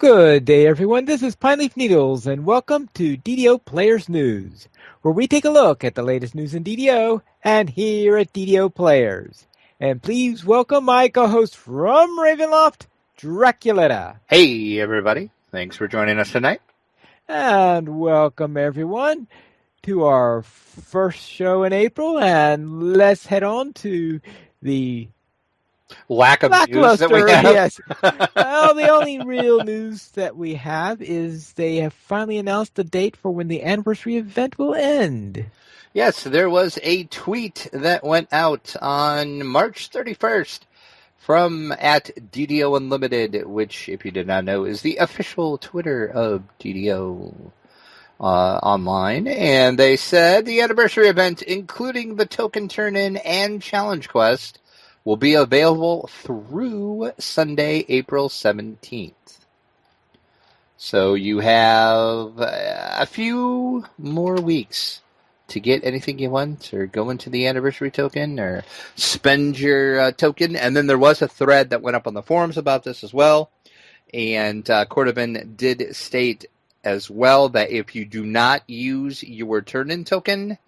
Good day, everyone. This is Pineleaf Needles, and welcome to DDO Players News, where we take a look at the latest news in DDO and here at DDO Players. And please welcome my co-host from Ravenloft, Draculetta. Hey, everybody. Thanks for joining us tonight. And welcome, everyone, to our first show in April. And let's head on to the lack of news that we have. Yes. Well, the only real news that we have is they have finally announced the date for when the anniversary event will end. Yes, there was a tweet that went out on March 31st from at DDO Unlimited, which, if you did not know, is the official Twitter of DDO online. And they said the anniversary event, including the token turn-in and challenge quest, will be available through Sunday, April 17th. So you have a few more weeks to get anything you want, or go into the anniversary token, or spend your token. And then there was a thread that went up on the forums about this as well. And Cordovan did state as well that if you do not use your turn-in token,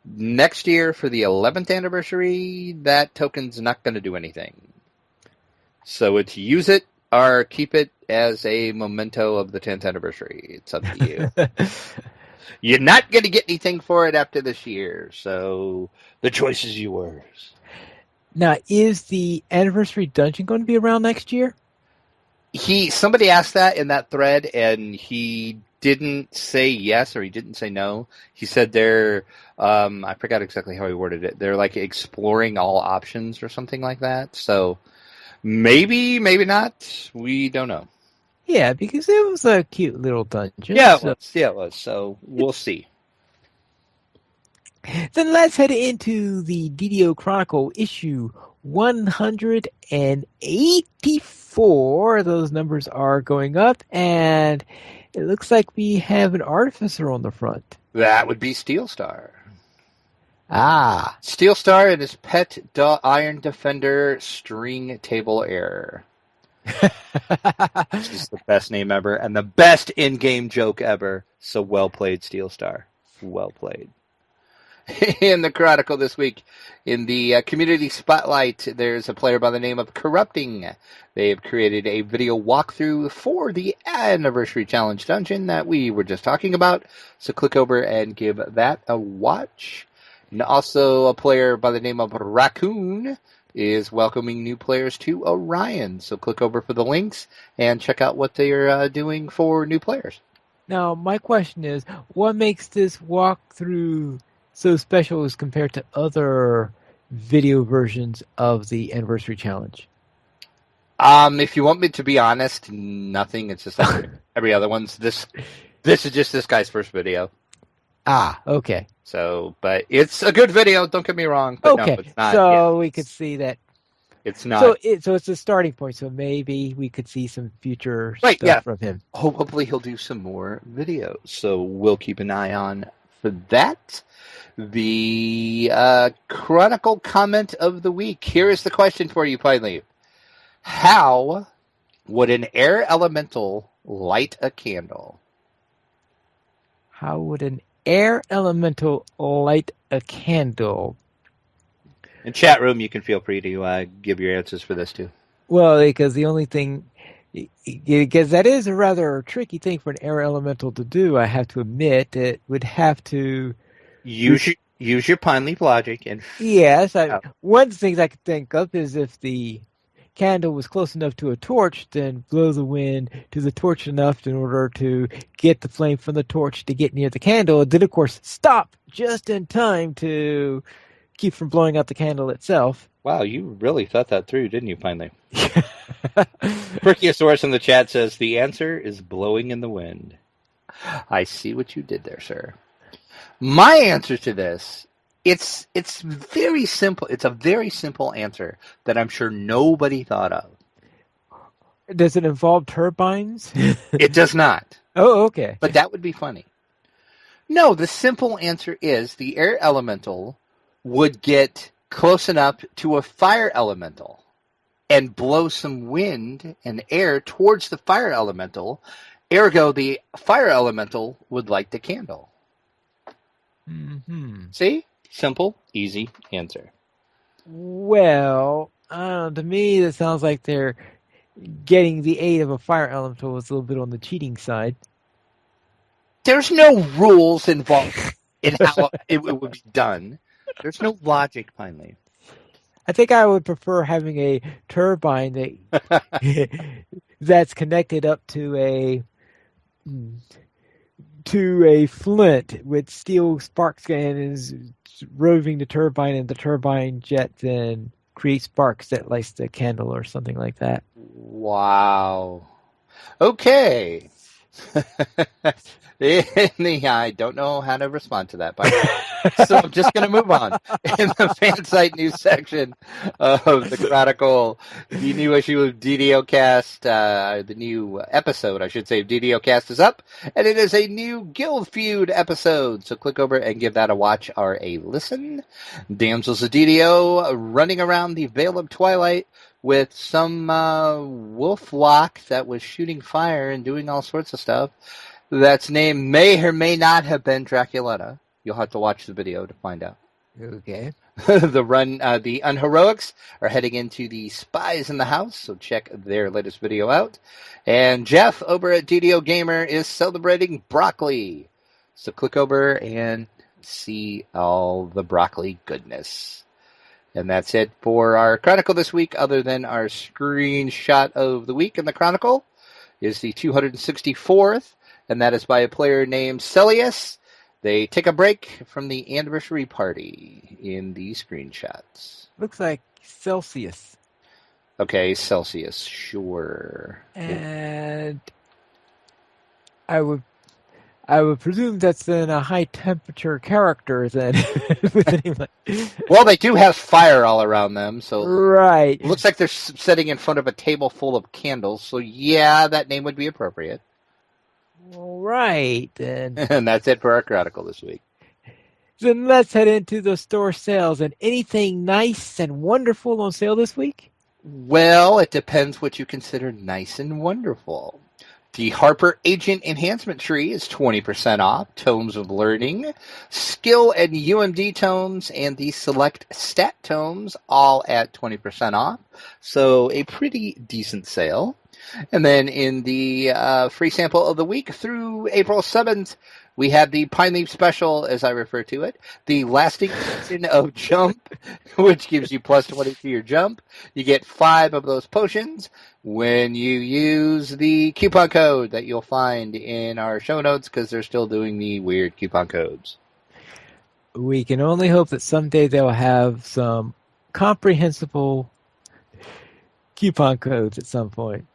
next year, for the 11th anniversary, that token's not going to do anything. So it's use it or keep it as a memento of the 10th anniversary. It's up to you. You're not going to get anything for it after this year, so the choice is yours. Now, is the anniversary dungeon going to be around next year? Somebody asked that in that thread, and he didn't say yes or he didn't say no. He said they're, I forgot exactly how he worded it. They're like exploring all options or something like that. So maybe, maybe not. We don't know. Yeah, because it was a cute little dungeon. Yeah, it was. So we'll see. Then let's head into the DDO Chronicle issue 184. Those numbers are going up, and it looks like we have an artificer on the front. That would be Steelstar. Ah. Steelstar and his pet Iron Defender String Table Error. This is the best name ever, and the best in-game joke ever. So well played, Steelstar. Well played. In the Chronicle this week, in the Community Spotlight, there's a player by the name of Corrupting. They have created a video walkthrough for the Anniversary Challenge dungeon that we were just talking about. So click over and give that a watch. And also a player by the name of Raccoon is welcoming new players to Orion. So click over for the links and check out what they are doing for new players. Now, my question is, what makes this walkthrough so special as compared to other video versions of the Anniversary Challenge? If you want me to be honest, nothing. It's just like every other one's. This is just this guy's first video. Ah, okay. So, but it's a good video. Don't get me wrong. But okay, no, it's not. So we could see that. It's not. So it's a starting point. So maybe we could see some future stuff from him. Hopefully he'll do some more videos. So we'll keep an eye on for that. The Chronicle comment of the week. Here is the question for you, Pineleaf. How would an air elemental light a candle? How would an air elemental light a candle? In chat room, you can feel free to give your answers for this too. Well, because the only thing, because that is a rather tricky thing for an air elemental to do, I have to admit. It would have to use your Pineleaf logic. And yes, one of the things I could think of is if the candle was close enough to a torch, then blow the wind to the torch enough in order to get the flame from the torch to get near the candle, and then of course stop just in time to keep from blowing out the candle itself. Wow, you really thought that through, didn't you, Pineleaf? Brachiosaurus in the chat says the answer is blowing in the wind. I see what you did there, sir. My answer to this, it's very simple. It's a very simple answer that I'm sure nobody thought of. Does it involve turbines? It does not. Oh, okay. But that would be funny. No, the simple answer is the air elemental would get close enough to a fire elemental. and blow some wind and air towards the fire elemental. Ergo, the fire elemental would light the candle. Mm-hmm. See? Simple, easy answer. Well, to me, that sounds like they're getting the aid of a fire elemental was a little bit on the cheating side. There's no rules involved in how it would be done. There's no logic, finally. I think I would prefer having a turbine that's connected up to a flint with steel sparks and is roving the turbine, and the turbine jet then creates sparks that lights the candle or something like that. Wow. Okay. I don't know how to respond to that, so I'm just going to move on. In the fan site news section of the Chronicle, the new issue of DDO Cast, the new episode, I should say, of DDO Cast is up, and it is a new Guild Feud episode. So click over and give that a watch or a listen. Damsels of DDO running around the Vale of Twilight with some wolf lock that was shooting fire and doing all sorts of stuff. That's name may or may not have been Draculetta. You'll have to watch the video to find out. Okay. The Unheroics are heading into the Spies in the House, so check their latest video out. And Jeff over at DDO Gamer is celebrating broccoli. So click over and see all the broccoli goodness. And that's it for our Chronicle this week, other than our screenshot of the week in the Chronicle is the 264th. And that is by a player named Celius. They take a break from the anniversary party in these screenshots. Looks like Celsius. Okay, Celsius, sure. And I would presume that's in a high temperature character then. Well, they do have fire all around them, so right. It looks like they're sitting in front of a table full of candles. So yeah, that name would be appropriate. All right, then. And that's it for our Chronicle this week. Then let's head into the store sales. And anything nice and wonderful on sale this week? Well, it depends what you consider nice and wonderful. The Harper Agent Enhancement Tree is 20% off. Tomes of Learning, Skill and UMD tomes, and the Select Stat tomes all at 20% off. So a pretty decent sale. And then in the free sample of the week through April 7th, we have the Pine Leaf Special, as I refer to it, the lasting season of Jump, which gives you plus 20 to your jump. You get 5 of those potions when you use the coupon code that you'll find in our show notes, because they're still doing the weird coupon codes. We can only hope that someday they'll have some comprehensible coupon codes at some point.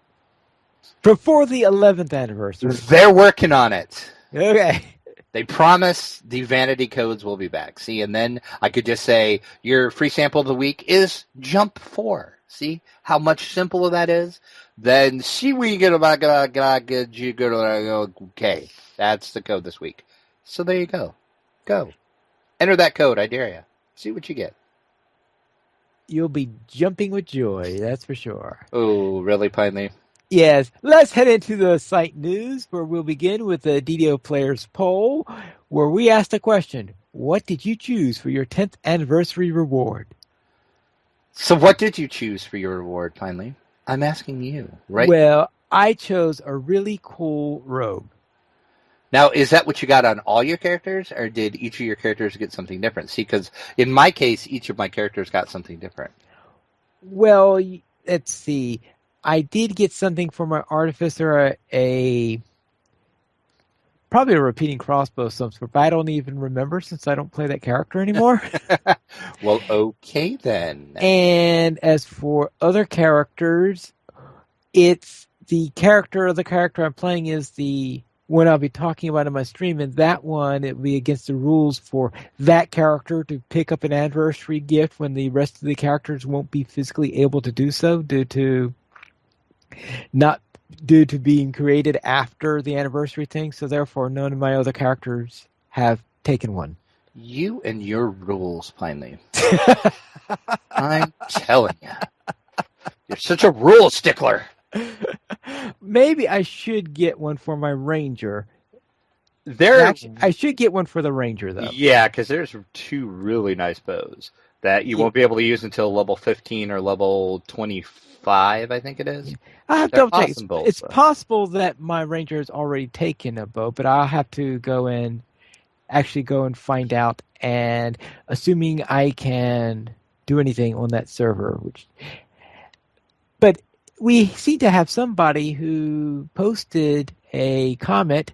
Before the 11th anniversary. They're working on it. Okay. They promise the vanity codes will be back. See, and then I could just say your free sample of the week is Jump 4. See how much simpler that is? Then see where you get about okay. That's the code this week. So there you go. Go. Enter that code, I dare you. See what you get. You'll be jumping with joy, that's for sure. Oh, really, Pine Leaf? Yes, let's head into the site news, where we'll begin with the DDO Players Poll, where we asked the question, what did you choose for your 10th anniversary reward? So what did you choose for your reward, Pine Leaf? I'm asking you, right? Well, I chose a really cool robe. Now, is that what you got on all your characters, or did each of your characters get something different? See, because in my case, each of my characters got something different. Well, let's see. I did get something for my artificer, probably a repeating crossbow of some sort, but I don't even remember since I don't play that character anymore. Well, okay then. And as for other characters, it's the character I'm playing is the one I'll be talking about in my stream, and that one, it will be against the rules for that character to pick up an anniversary gift when the rest of the characters won't be physically able to do so due to being created after the anniversary thing, so therefore none of my other characters have taken one. You and your rules, Pine Leaf. I'm telling you. You're such a rule stickler. Maybe I should get one for my ranger. There, I should get one for the ranger, though. yeah, because there's 2 really nice bows that you won't be able to use until level 15 or level 25, I think it is. I have to They're double check. awesome bows, It's though. possible that my ranger has already taken a bow, but I'll have to go and find out. And assuming I can do anything on that server, but we seem to have somebody who posted a comment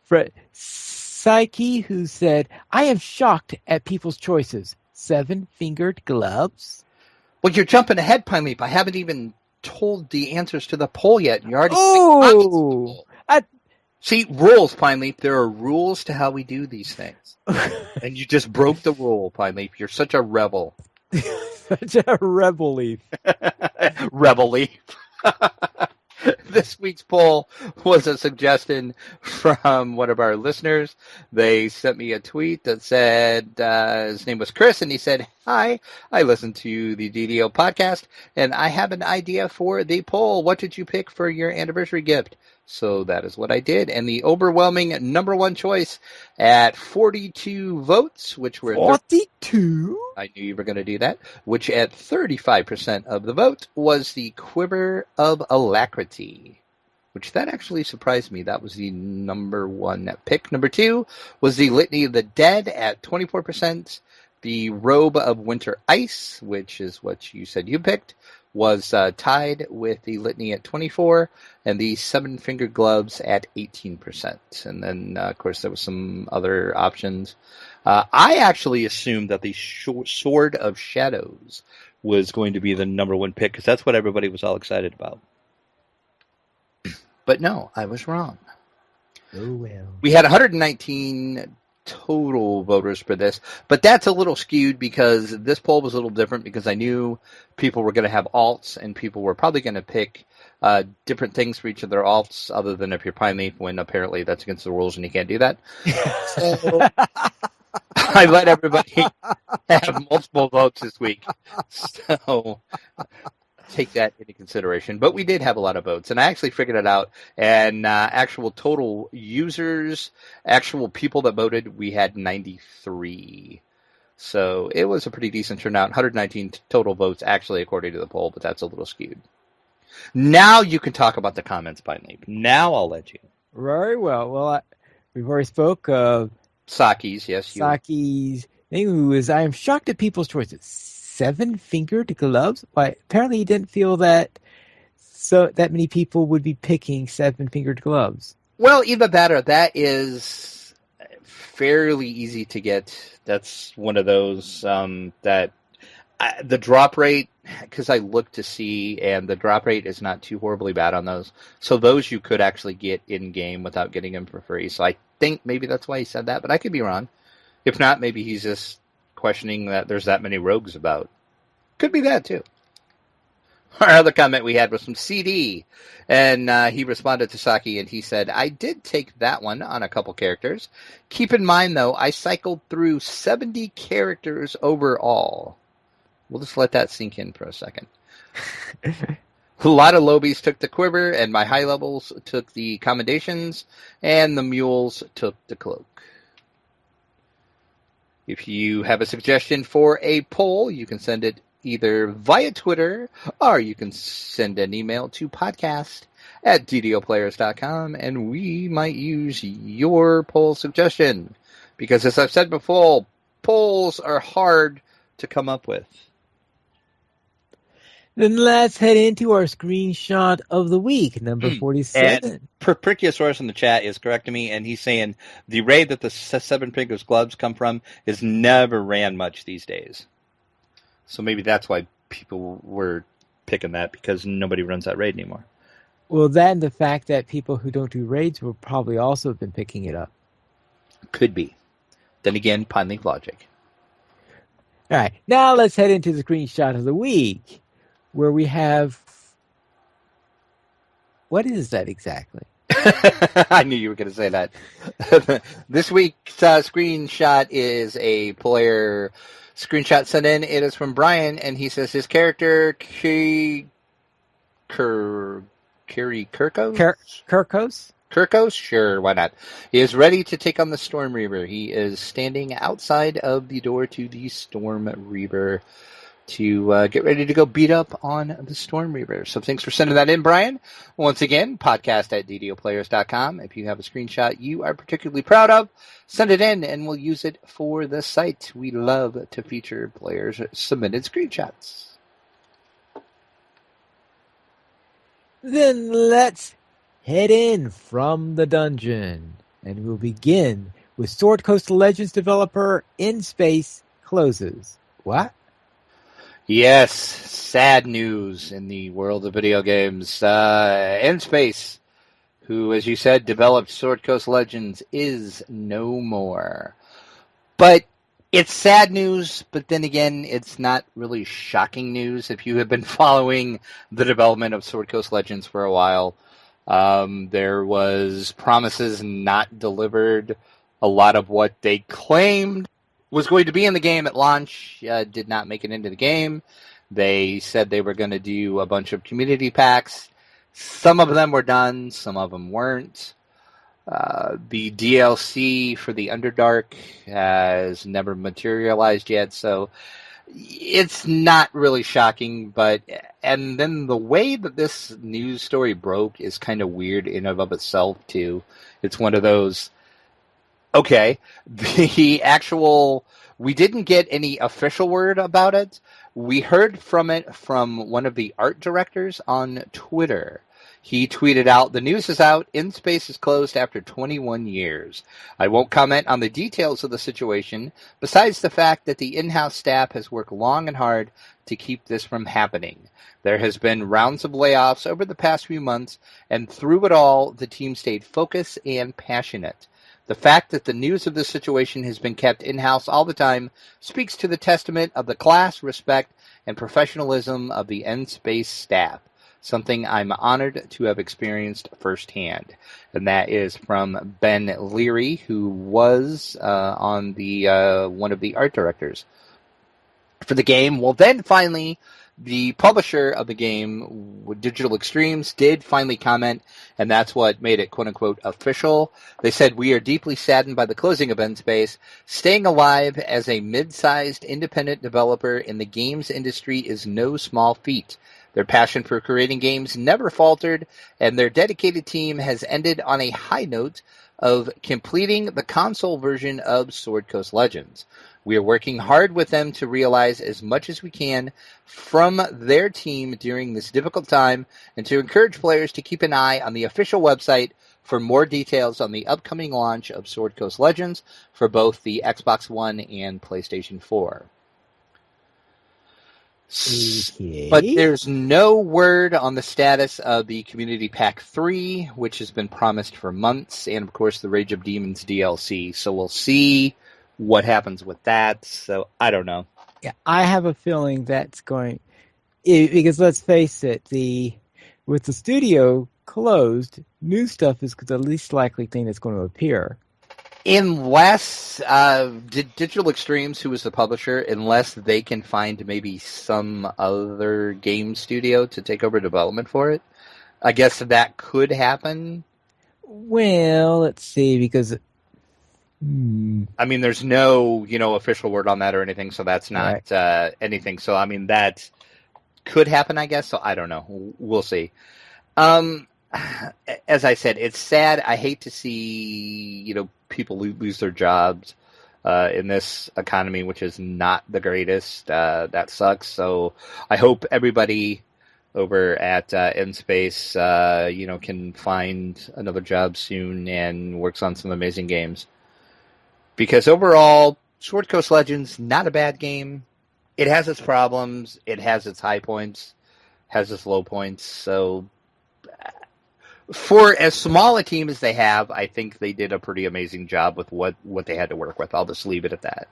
for Psyche who said, "I am shocked at people's choices. 7-fingered gloves." Well, you're jumping ahead, Pine Leap. I haven't even told the answers to the poll yet. You're already See, rules, Pine Leap. There are rules to how we do these things. And you just broke the rule, Pine Leap. You're such a rebel. Such a rebel leaf. Rebel Leaf. This week's poll was a suggestion from one of our listeners. They sent me a tweet that said, his name was Chris, and he said, "Hi, I listened to the DDO podcast, and I have an idea for the poll. What did you pick for your anniversary gift?" So that is what I did, and the overwhelming number one choice at 42 votes, which were 42? I knew you were going to do that, which at 35% of the vote was the Quiver of Alacrity, which that actually surprised me. That was the number one pick. Number 2 was the Litany of the Dead at 24%. The Robe of Winter Ice, which is what you said you picked, was tied with the Litany at 24%, and the 7-fingered gloves at 18%. And then, of course, there was some other options. I actually assumed that the Sword of Shadows was going to be the number one pick, because that's what everybody was all excited about. But no, I was wrong. Oh, well. We had 119 total voters for this, but that's a little skewed because this poll was a little different, because I knew people were going to have alts, and people were probably going to pick different things for each of their alts, other than if you're Pine Leaf, when apparently that's against the rules and you can't do that. So I let everybody have multiple votes this week. So take that into consideration. But we did have a lot of votes, and I actually figured it out. And actual total users, actual people that voted, we had 93. So it was a pretty decent turnout. 119 total votes, actually, according to the poll, but that's a little skewed. Now you can talk about the comments, Pine Leaf. Now I'll let you. Very well. Well, we've already spoke of Saki's, yes. Saki's thing, who is, "I am shocked at people's choices. 7-fingered gloves?" Why, apparently he didn't feel that many people would be picking 7-fingered gloves. Well, even better, that is fairly easy to get. That's one of those that the drop rate, because I looked to see, and the drop rate is not too horribly bad on those. So those you could actually get in-game without getting them for free. So I think maybe that's why he said that, but I could be wrong. If not, maybe he's just questioning that there's that many rogues about. Could be that, too. Our other comment we had was from CD, and he responded to Saki, and he said, "I did take that one on a couple characters. Keep in mind, though, I cycled through 70 characters overall." We'll just let that sink in for a second. A lot of lobies took the quiver, and my high levels took the commendations, and the mules took the cloak. If you have a suggestion for a poll, you can send it either via Twitter, or you can send an email to podcast@ddoplayers.com, and we might use your poll suggestion. Because as I've said before, polls are hard to come up with. Then let's head into our screenshot of the week, number 47. And Perpriciosaurus in the chat is correcting me, and he's saying the raid that the 7-fingered gloves come from is never ran much these days. So maybe that's why people were picking that, because nobody runs that raid anymore. Well, that and the fact that people who don't do raids will probably also have been picking it up. Could be. Then again, Pine Leaf logic. All right, now let's head into the screenshot of the week, where we have... What is that exactly? I knew you were going to say that. This week's screenshot is a player screenshot sent in. It is from Brian, and he says his character Kiri Kirkos? Kirkos? Kirkos? Sure, why not? He is ready to take on the Storm Reaver. He is standing outside of the door to the Storm Reaver to get ready to go beat up on the Storm Reaver. So thanks for sending that in, Brian. Once again, podcast at ddoplayers.com. If you have a screenshot you are particularly proud of, send it in and we'll use it for the site. We love to feature players' submitted screenshots. Then let's head in from the dungeon, and we'll begin with Sword Coast Legends developer In Space closes. What? Yes, sad news in the world of video games. In Space, who, as you said, developed Sword Coast Legends, is no more. But it's sad news, but then again, it's not really shocking news. If you have been following the development of Sword Coast Legends for a while, there was promises not delivered. A lot of what they claimed was going to be in the game at launch did not make it into the game. They said they were going to do a bunch of community packs. Some of them were done, some of them weren't. The DLC for the Underdark has never materialized yet, so it's not really shocking. And then the way that this news story broke is kind of weird in and of itself, too. It's one of those, okay, we didn't get any official word about it. We heard from it from one of the art directors on Twitter. He tweeted out, "The news is out. In Space is closed after 21 years. I won't comment on the details of the situation, besides the fact that the in-house staff has worked long and hard to keep this from happening. There has been rounds of layoffs over the past few months, and through it all, the team stayed focused and passionate. The fact that the news of this situation has been kept in-house all the time speaks to the testament of the class, respect, and professionalism of the N-Space staff, something I'm honored to have experienced firsthand." And that is from Ben Leary, who was on the one of the art directors for the game. Well, then finally, the publisher of the game, Digital Extremes, did finally comment, and that's what made it quote-unquote official. They said, "We are deeply saddened by the closing of N-Space. Staying alive as a mid-sized independent developer in the games industry is no small feat. Their passion for creating games never faltered, and their dedicated team has ended on a high note of completing the console version of Sword Coast Legends. We are working hard with them to realize as much as we can from their team during this difficult time, and to encourage players to keep an eye on the official website for more details on the upcoming launch of Sword Coast Legends for both the Xbox One and PlayStation 4. Okay. But there's no word on the status of the Community Pack 3, which has been promised for months, and of course the Rage of Demons DLC. So we'll see what happens with that. So I don't know. Yeah, I have a feeling that's going, because let's face it, with the studio closed, new stuff is the least likely thing that's going to appear. Unless Digital Extremes, who is the publisher, unless they can find maybe some other game studio to take over development for it, I guess that could happen. Well, let's see, because I mean, there's no official word on that or anything, so that's not anything. So I mean, that could happen, I guess. So I don't know. We'll see. As I said, it's sad. I hate to see people lose their jobs in this economy, which is not the greatest. That sucks. So I hope everybody over at N-Space can find another job soon and works on some amazing games. Because overall, Sword Coast Legends, not a bad game. It has its problems. It has its high points, has its low points. So for as small a team as they have, I think they did a pretty amazing job with what they had to work with. I'll just leave it at that.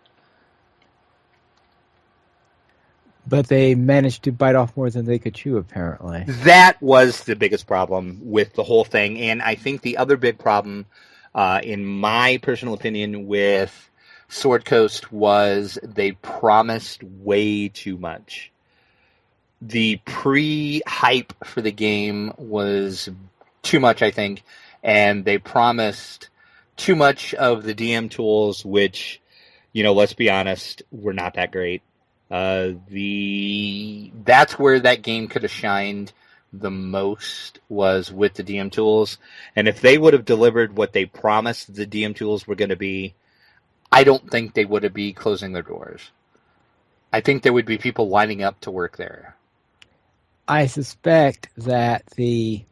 But they managed to bite off more than they could chew, apparently. That was the biggest problem with the whole thing. And I think the other big problem, in my personal opinion, with Sword Coast was they promised way too much. the pre-hype for the game was too much, I think, and they promised too much of the DM tools, which, let's be honest, were not that great. That's where that game could have shined the most, was with the DM tools. And if they would have delivered what they promised the DM tools were going to be, I don't think they would be closing their doors. I think there would be people lining up to work there. I suspect that they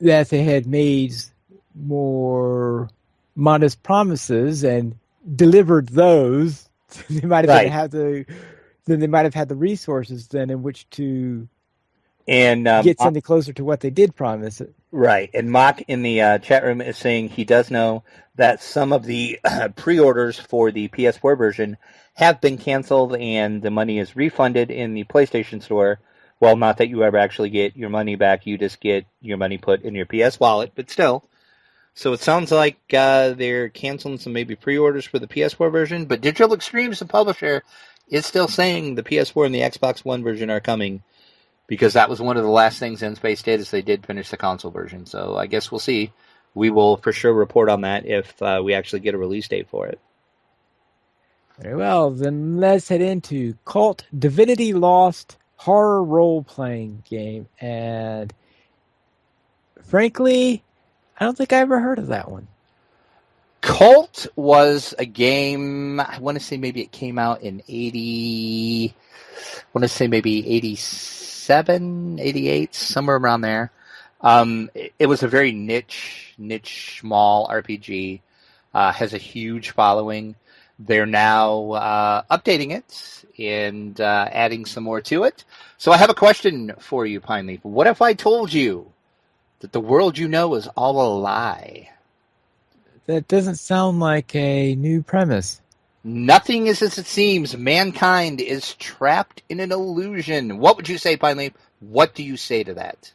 had made more modest promises and delivered those. They might have had the resources then in which to get something closer to what they did promise. Right. And Mock in the chat room is saying he does know that some of the pre-orders for the PS4 version have been canceled and the money is refunded in the PlayStation Store. Well, not that you ever actually get your money back. You just get your money put in your PS wallet, but still. So it sounds like they're canceling some maybe pre-orders for the PS4 version, but Digital Extremes, the publisher, is still saying the PS4 and the Xbox One version are coming, because that was one of the last things N-Space did, is they did finish the console version. So I guess we'll see. We will for sure report on that if we actually get a release date for it. Very well, then let's head into Cult Divinity Lost horror role-playing game. And frankly, I don't think I ever heard of that one. Cult was a game, I want to say maybe it came out in 87, 88, somewhere around there. It was a very niche, small RPG. Has a huge following. They're now updating it and adding some more to it. So I have a question for you, Pineleaf. What if I told you that the world you know is all a lie? That doesn't sound like a new premise. Nothing is as it seems. Mankind is trapped in an illusion. What would you say, Pineleaf? What do you say to that?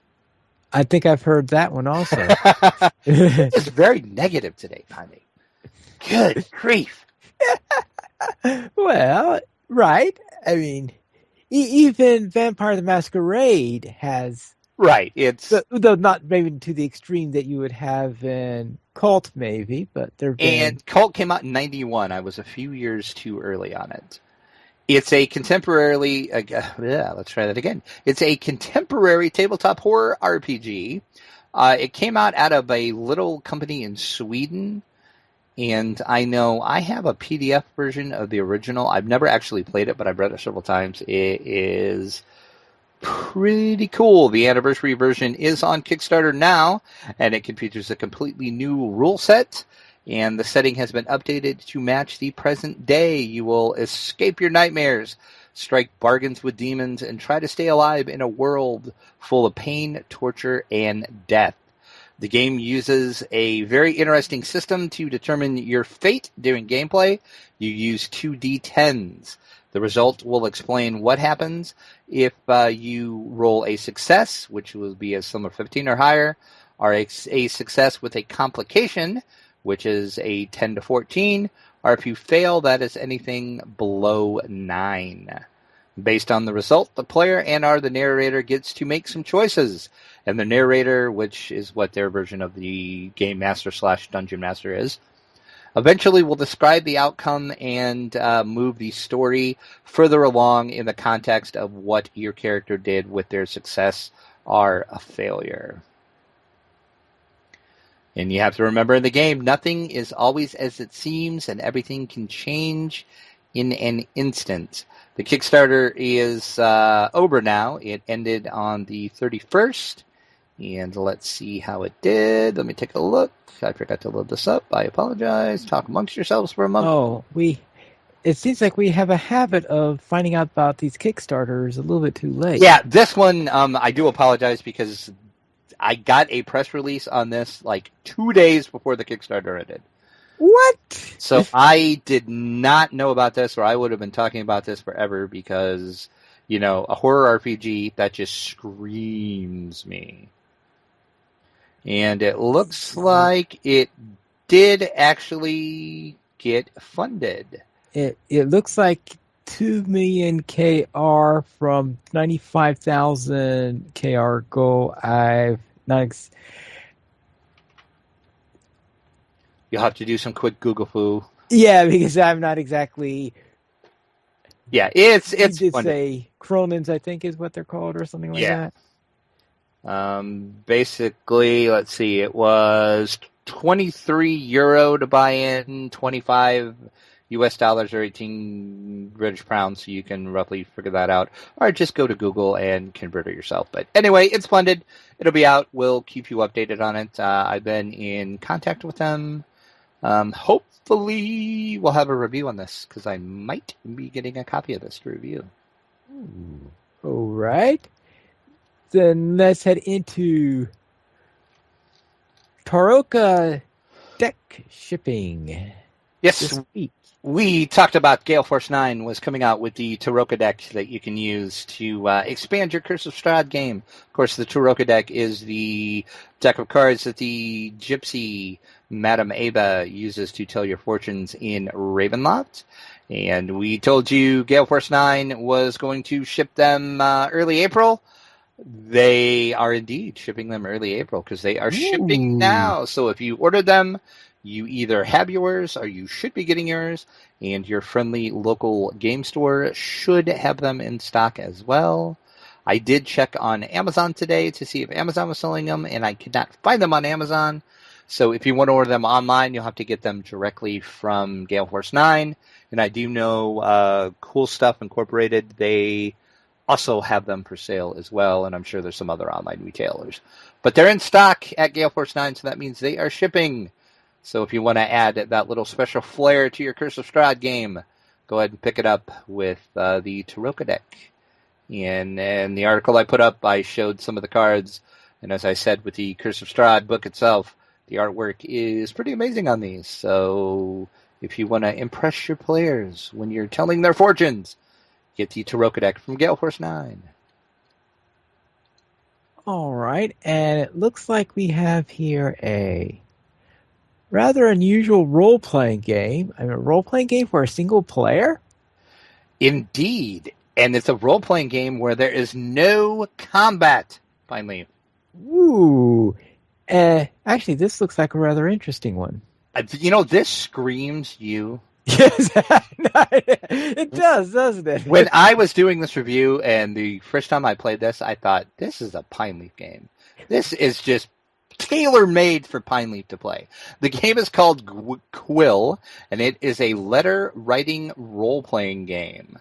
I think I've heard that one also. It's very negative today, Pineleaf. Good grief. Well, right. I mean, even Vampire the Masquerade has... Right. It's though not maybe to the extreme that you would have in Cult, maybe, but there. And Cult came out in 91. I was a few years too early on it. It's a contemporary. Let's try that again. It's a contemporary tabletop horror RPG. It came out of a little company in Sweden, and I know I have a PDF version of the original. I've never actually played it, but I've read it several times. It is pretty cool. The anniversary version is on Kickstarter now, and it features a completely new rule set, and the setting has been updated to match the present day. You will escape your nightmares, strike bargains with demons, and try to stay alive in a world full of pain, torture, and death. The game uses a very interesting system to determine your fate during gameplay. You use 2d10s. The result will explain what happens if you roll a success, which will be a sum of 15 or higher, or a success with a complication, which is a 10 to 14, or if you fail, that is anything below 9. Based on the result, the player and or the narrator gets to make some choices. And the narrator, which is what their version of the Game Master / Dungeon Master is, eventually will describe the outcome and move the story further along in the context of what your character did with their success or a failure. And you have to remember, in the game, nothing is always as it seems, and everything can change in an instant. The Kickstarter is over now. It ended on the 31st. And let's see how it did. Let me take a look. I forgot to load this up. I apologize. Talk amongst yourselves for a moment. Oh, it seems like we have a habit of finding out about these Kickstarters a little bit too late. Yeah, this one, I do apologize because I got a press release on this like 2 days before the Kickstarter ended. What? So I did not know about this, or I would have been talking about this forever, because, a horror RPG, that just screams me. And it looks like it did actually get funded. It looks like 2 million KR from 95,000 KR goal. I've not. You'll have to do some quick Google foo. Yeah, because I'm not exactly. Yeah, it's You did fun. say Cronins, I think, is what they're called, or something like that. Basically, let's see, it was €23 to buy in, 25 US dollars or 18 British pounds, so you can roughly figure that out. Or just go to Google and convert it yourself. But anyway, it's funded. It'll be out. We'll keep you updated on it. I've been in contact with them. Hopefully, we'll have a review on this, because I might be getting a copy of this to review. All right. Then let's head into Taroka deck shipping. Yes, this week. We talked about Gale Force 9 was coming out with the Taroka deck that you can use to expand your Curse of Strahd game. Of course, the Taroka deck is the deck of cards that the Gypsy Madame Ava uses to tell your fortunes in Ravenloft. And we told you Gale Force 9 was going to ship them early April. They are indeed shipping them early April, because they are shipping now. So if you ordered them, you either have yours or you should be getting yours, and your friendly local game store should have them in stock as well. I did check on Amazon today to see if Amazon was selling them, and I could not find them on Amazon. So if you want to order them online, you'll have to get them directly from Gale Force 9. And I do know Cool Stuff Incorporated, they also have them for sale as well, and I'm sure there's some other online retailers. But they're in stock at Gale Force 9, so that means they are shipping. So if you want to add that little special flair to your Curse of Strahd game, go ahead and pick it up with the Taroka deck. And in the article I put up, I showed some of the cards, and as I said with the Curse of Strahd book itself, the artwork is pretty amazing on these. So if you want to impress your players when you're telling their fortunes, get the Taroka deck from Gale Force 9. All right, and it looks like we have here a rather unusual role-playing game. I mean, a role-playing game for a single player? Indeed, and it's a role-playing game where there is no combat, finally. Ooh. Actually, this looks like a rather interesting one. You know, this screams you. Yes, it does, doesn't it? When I was doing this review and the first time I played this, I thought, this is a Pine Leaf game. This is just tailor-made for Pine Leaf to play. The game is called Quill, and it is a letter-writing role-playing game.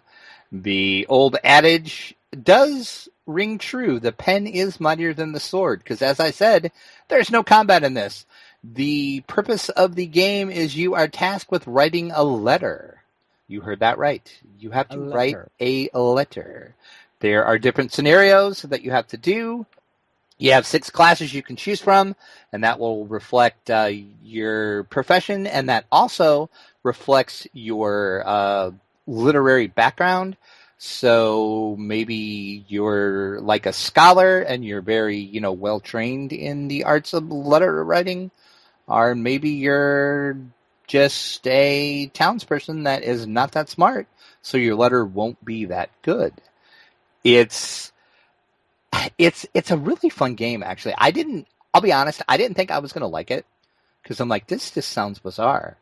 The old adage does ring true. The pen is mightier than the sword, because as I said, there's no combat in this. The purpose of the game is you are tasked with writing a letter. You heard that right. You have to write a letter. There are different scenarios that you have to do. You have 6 classes you can choose from, and that will reflect your profession, and that also reflects your literary background. So maybe you're like a scholar and you're very, well trained in the arts of letter writing, or maybe you're just a townsperson that is not that smart, so your letter won't be that good. It's a really fun game, actually. I'll be honest, I didn't think I was going to like it, because I'm like, this just sounds bizarre.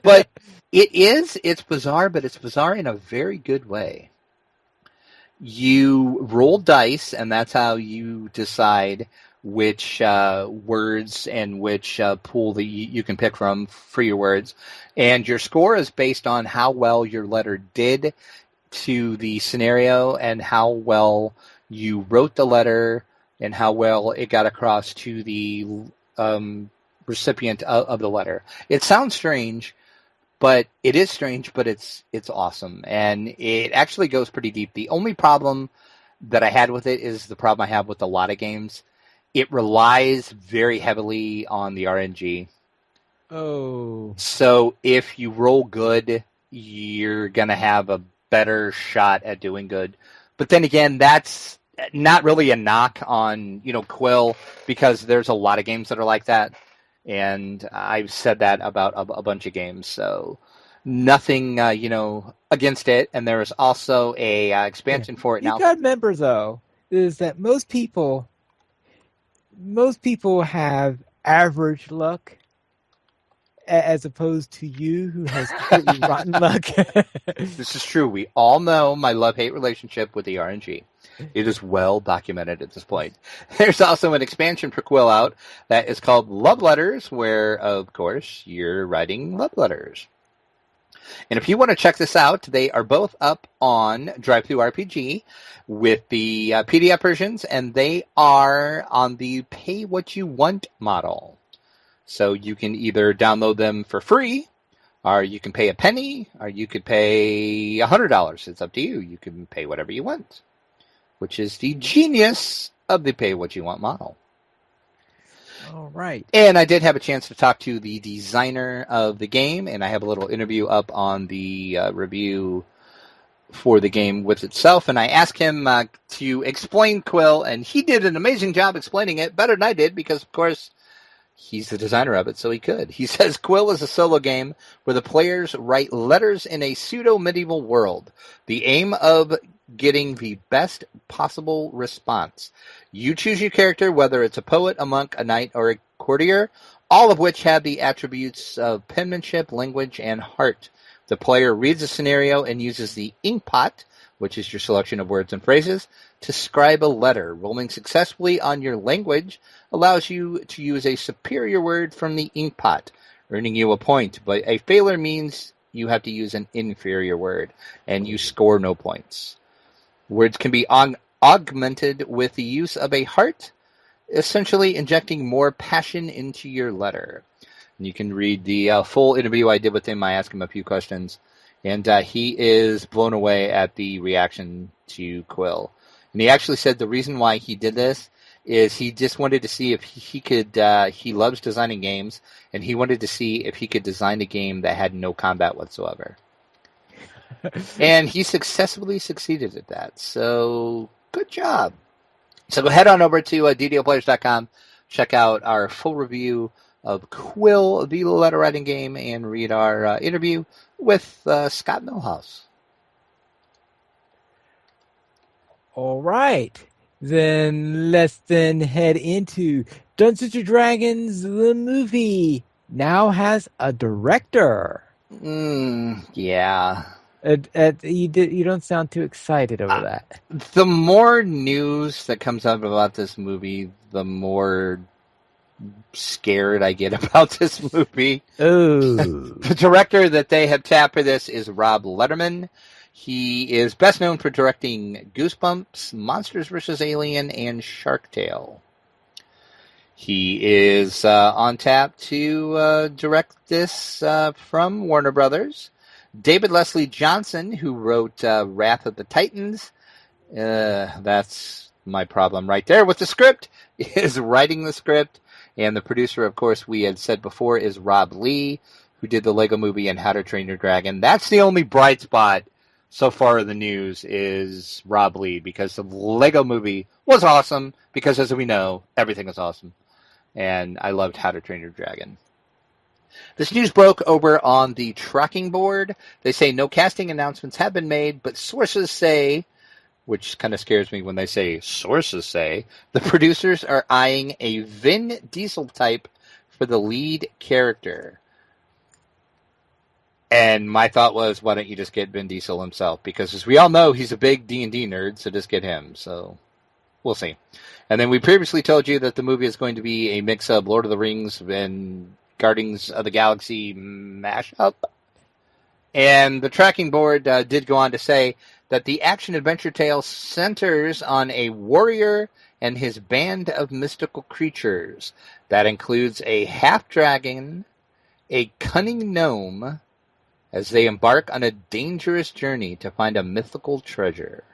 But it's bizarre, but it's bizarre in a very good way. You roll dice, and that's how you decide which words and which pool that you can pick from for your words. And your score is based on how well your letter did to the scenario and how well you wrote the letter and how well it got across to the recipient of the letter. It sounds strange, but it is strange, but it's awesome. And it actually goes pretty deep. The only problem that I had with it is the problem I have with a lot of games. It relies very heavily on the RNG. Oh. So if you roll good, you're going to have a better shot at doing good. But then again, that's not really a knock on, Quill, because there's a lot of games that are like that. And I've said that about a bunch of games. So nothing, against it. And there is also a expansion for it You now. got to remember though, is that most people have average luck as opposed to you who has completely rotten luck. This is true. We all know my love-hate relationship with the RNG. It is well documented at this point. There's also an expansion for Quill out that is called Love Letters, where, of course, you're writing love letters. And if you want to check this out, they are both up on DriveThruRPG with the PDF versions, and they are on the pay-what-you-want model. So you can either download them for free, or you can pay a penny, or you could pay $100. It's up to you. You can pay whatever you want, which is the genius of the pay-what-you-want model. All right. And I did have a chance to talk to the designer of the game, and I have a little interview up on the review for the game with itself. And I asked him to explain Quill, and he did an amazing job explaining it, better than I did, because, of course, he's the designer of it, so he could. He says Quill is a solo game where the players write letters in a pseudo-medieval world. The aim of getting the best possible response. You choose your character, whether it's a poet, a monk, a knight, or a courtier, all of which have the attributes of penmanship, language, and heart. The player reads a scenario and uses the inkpot, which is your selection of words and phrases, to scribe a letter. Rolling successfully on your language allows you to use a superior word from the inkpot, earning you a point, but a failure means you have to use an inferior word, and you score no points. Words can be augmented with the use of a heart, essentially injecting more passion into your letter. And you can read the full interview I did with him. I asked him a few questions, and he is blown away at the reaction to Quill. And he actually said the reason why he did this is he just wanted to see if he could, he loves designing games, and he wanted to see if he could design a game that had no combat whatsoever. And he successfully succeeded at that. So, good job. So go head on over to ddoplayers.com, check out our full review of Quill, the letter writing game, and read our interview with Scott Milhouse. All right. Then let's head into Dungeons & Dragons, the movie now has a director. Yeah. You don't sound too excited over that. The more news that comes up about this movie, the more scared I get about this movie. Oh. The director that they have tapped for this is Rob Letterman. He is best known for directing Goosebumps, Monsters vs. Alien, and Shark Tale. He is on tap to direct this from Warner Brothers. David Leslie Johnson, who wrote Wrath of the Titans, that's my problem right there with the script, is writing the script. And the producer, of course, we had said before, is Rob Lee, who did the Lego Movie and How to Train Your Dragon. That's the only bright spot so far in the news is Rob Lee, because the Lego Movie was awesome, because as we know, everything is awesome. And I loved How to Train Your Dragon. This news broke over on the tracking board. They say no casting announcements have been made, but sources say, which kind of scares me when they say sources say, the producers are eyeing a Vin Diesel type for the lead character. And my thought was, why don't you just get Vin Diesel himself? Because as we all know, he's a big D&D nerd, so just get him. So we'll see. And then we previously told you that the movie is going to be a mix of Lord of the Rings and Guardians of the Galaxy mashup. And the tracking board did go on to say that the action-adventure tale centers on a warrior and his band of mystical creatures. That includes a half-dragon, a cunning gnome, as they embark on a dangerous journey to find a mythical treasure.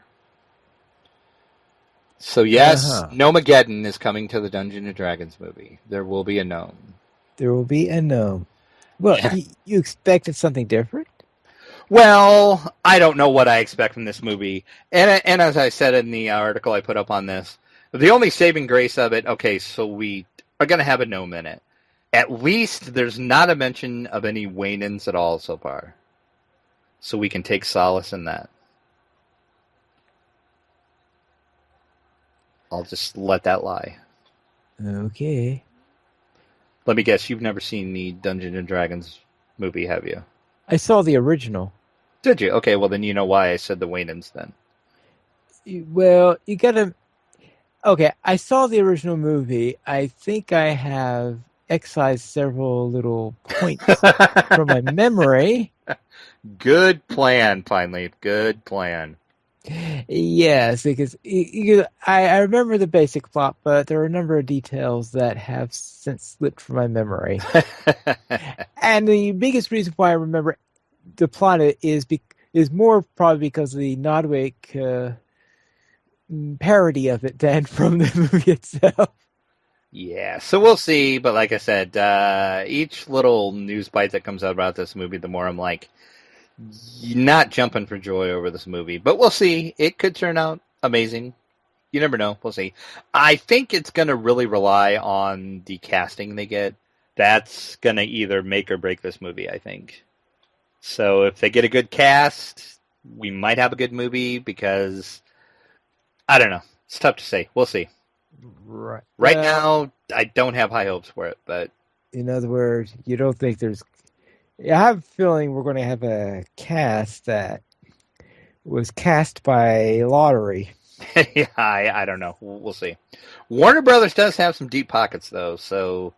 So yes, Gnomegeddon is coming to the Dungeons & Dragons movie. There will be a gnome. There will be a gnome. Well, you expected something different? Well, I don't know what I expect from this movie. And as I said in the article I put up on this, the only saving grace of it, okay, so we are going to have a gnome in it. At least there's not a mention of any Waynans at all so far. So we can take solace in that. I'll just let that lie. Okay. Let me guess, you've never seen the Dungeons and Dragons movie, have you? I saw the original. Did you? Okay, well then you know why I said the Waynons then. Well, you gotta. Okay, I saw the original movie. I think I have excised several little points from my memory. Good plan, finally. Good plan. Yes, because I remember the basic plot, but there are a number of details that have since slipped from my memory. And the biggest reason why I remember the plot is more probably because of the Nodwick parody of it than from the movie itself. Yeah, so we'll see. But like I said, each little news bite that comes out about this movie, the more I'm like, not jumping for joy over this movie. But we'll see. It could turn out amazing. You never know. We'll see. I think it's going to really rely on the casting they get. That's going to either make or break this movie, I think. So if they get a good cast, we might have a good movie because, I don't know. It's tough to say. We'll see. Right. Right now, I don't have high hopes for it, but in other words, you don't think there's. I have a feeling we're going to have a cast that was cast by lottery. yeah, I don't know. We'll see. Warner Brothers does have some deep pockets, though, so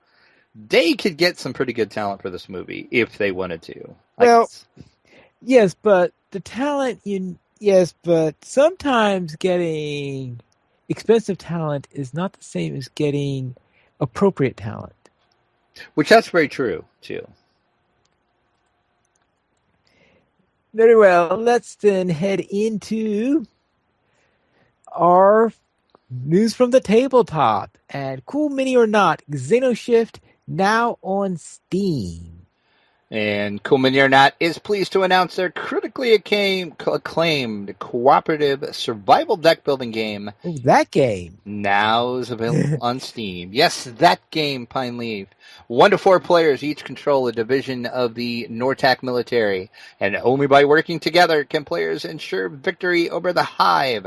they could get some pretty good talent for this movie if they wanted to. Well, yes, but the talent, yes, but sometimes getting expensive talent is not the same as getting appropriate talent. Which that's very true, too. Very well. Let's then head into our news from the tabletop. And cool mini or not, Xenoshift now on Steam. And Cool Mini or Not is pleased to announce their critically acclaimed cooperative survival deck building game. Oh, that game. Now is available on Steam. Yes, that game, Pine Leaf. 1 to 4 players each control a division of the Nortac military, and only by working together can players ensure victory over the Hive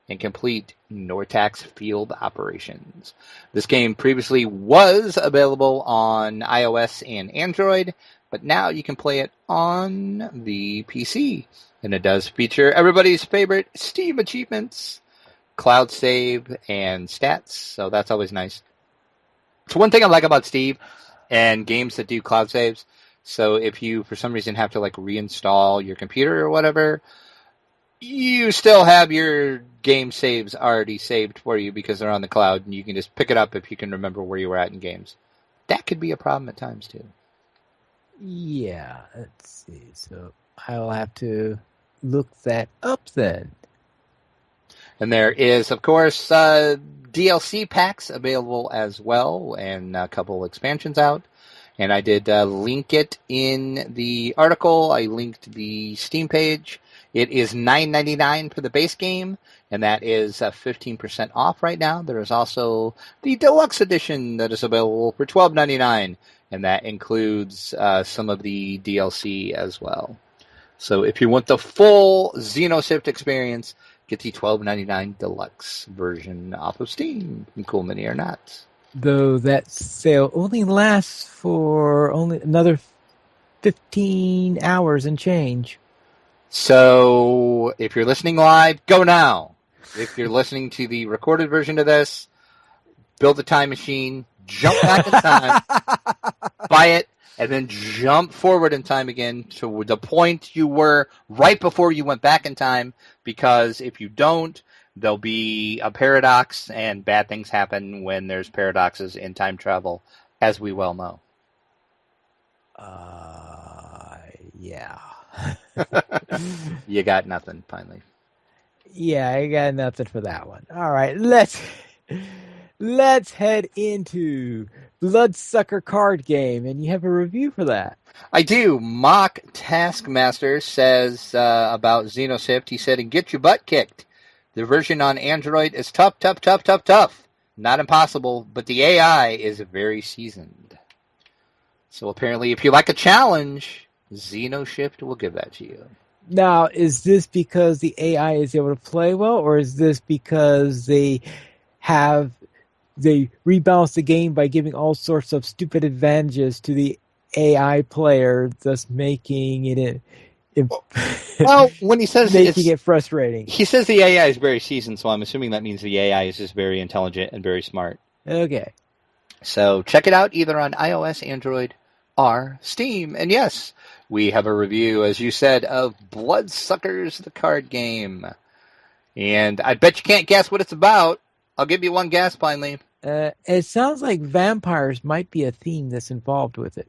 and complete Nortac's field operations. This game previously was available on iOS and Android, but now you can play it on the PC. And it does feature everybody's favorite Steam achievements, cloud save, and stats. So that's always nice. So one thing I like about Steam and games that do cloud saves, so if you for some reason have to like reinstall your computer or whatever, you still have your game saves already saved for you because they're on the cloud, and you can just pick it up if you can remember where you were at in games. That could be a problem at times too. Yeah, let's see. So I'll have to look that up then. And there is, of course, DLC packs available as well, and a couple expansions out. And I did link it in the article. I linked the Steam page. It is $9.99 for the base game, and that is 15% off right now. There is also the deluxe edition that is available for $12.99, and that includes some of the DLC as well. So if you want the full Xenoshift experience, get the $12.99 deluxe version off of Steam, Cool Mini or Not. Though that sale only lasts for only another 15 hours and change. So if you're listening live, go now. If you're listening to the recorded version of this, build a time machine, jump back in time, buy it, and then jump forward in time again to the point you were right before you went back in time, because if you don't, there'll be a paradox, and bad things happen when there's paradoxes in time travel, as we well know. Yeah. You got nothing, finally. Yeah, I got nothing for that one. All right, let's head into Bloodsucker card game, and you have a review for that. I do. Mock Taskmaster says about Xenoshift, he said, and get your butt kicked. The version on Android is tough. Not impossible, but the AI is very seasoned. So apparently, if you like a challenge, Xenoshift will give that to you. Now, is this because the AI is able to play well, or is this because have they rebalance the game by giving all sorts of stupid advantages to the AI player, thus making Well, when he says making it frustrating? he says the AI is very seasoned, so I'm assuming that means the AI is just very intelligent and very smart. Okay. So check it out either on iOS, Android, or Steam. And yes, we have a review, as you said, of Bloodsuckers, the card game. And I bet you can't guess what it's about. I'll give you one guess, Pineleaf. It sounds like vampires might be a theme that's involved with it.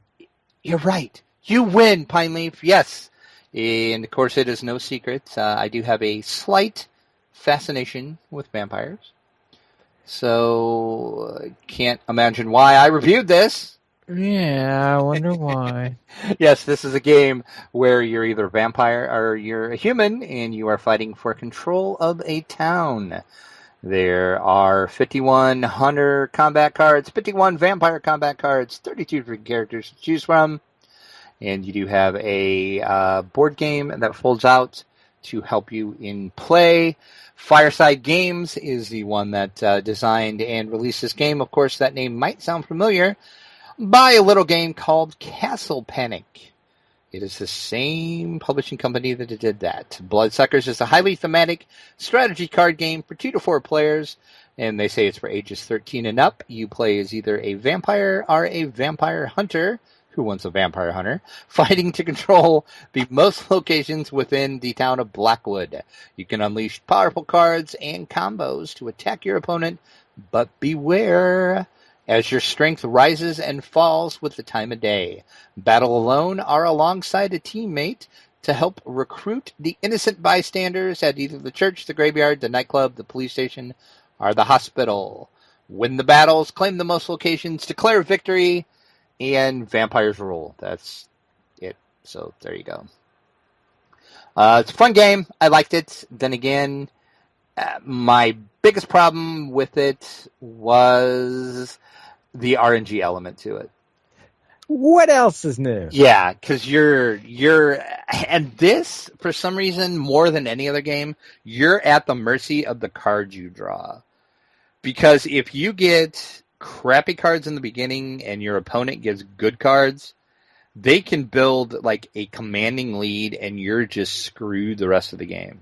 You're right. You win, Pineleaf. Yes. And of course, it is no secret. I do have a slight fascination with vampires. So can't imagine why I reviewed this. Yeah, I wonder why. Yes, this is a game where you're either a vampire or you're a human, and you are fighting for control of a town. There are 51 hunter combat cards, 51 vampire combat cards, 32 different characters to choose from, and you do have a board game that folds out to help you in play. Fireside Games is the one that designed and released this game. Of course, that name might sound familiar, by a little game called Castle Panic. It is the same publishing company that did that. Bloodsuckers is a highly thematic strategy card game for 2 to 4 players, and they say it's for ages 13 and up. You play as either a vampire or a vampire hunter, who wants a vampire hunter, fighting to control the most locations within the town of Blackwood. You can unleash powerful cards and combos to attack your opponent, but beware as your strength rises and falls with the time of day. Battle alone or alongside a teammate to help recruit the innocent bystanders at either the church, the graveyard, the nightclub, the police station, or the hospital. Win the battles, claim the most locations, declare victory, and vampires rule. That's it. So there you go. It's a fun game. I liked it. Then again, my biggest problem with it was the RNG element to it. What else is new? Yeah, because and this, for some reason, more than any other game, you're at the mercy of the cards you draw. Because if you get crappy cards in the beginning and your opponent gets good cards, they can build like a commanding lead and you're just screwed the rest of the game.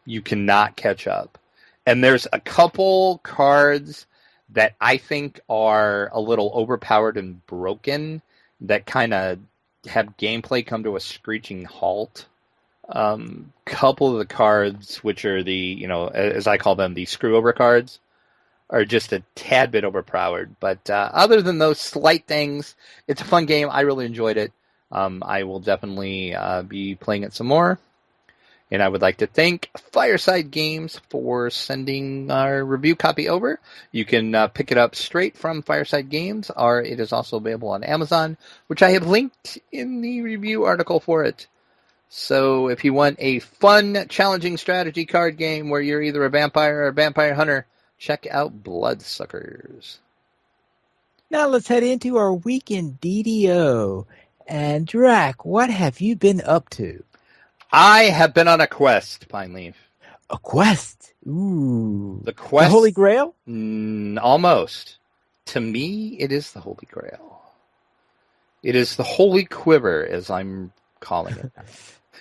You cannot catch up. And there's a couple cards that I think are a little overpowered and broken that kind of have gameplay come to a screeching halt. Couple of the cards, which are the, as I call them, the screw over cards, are just a tad bit overpowered. But other than those slight things, it's a fun game. I really enjoyed it. I will definitely be playing it some more. And I would like to thank Fireside Games for sending our review copy over. You can pick it up straight from Fireside Games, or it is also available on Amazon, which I have linked in the review article for it. So if you want a fun, challenging strategy card game where you're either a vampire or a vampire hunter, check out Bloodsuckers. Now let's head into our week in DDO. And Drac, what have you been up to? I have been on a quest, Pineleaf. A quest? Ooh. The quest? The Holy Grail? Almost. To me, it is the Holy Grail. It is the Holy Quiver, as I'm calling it.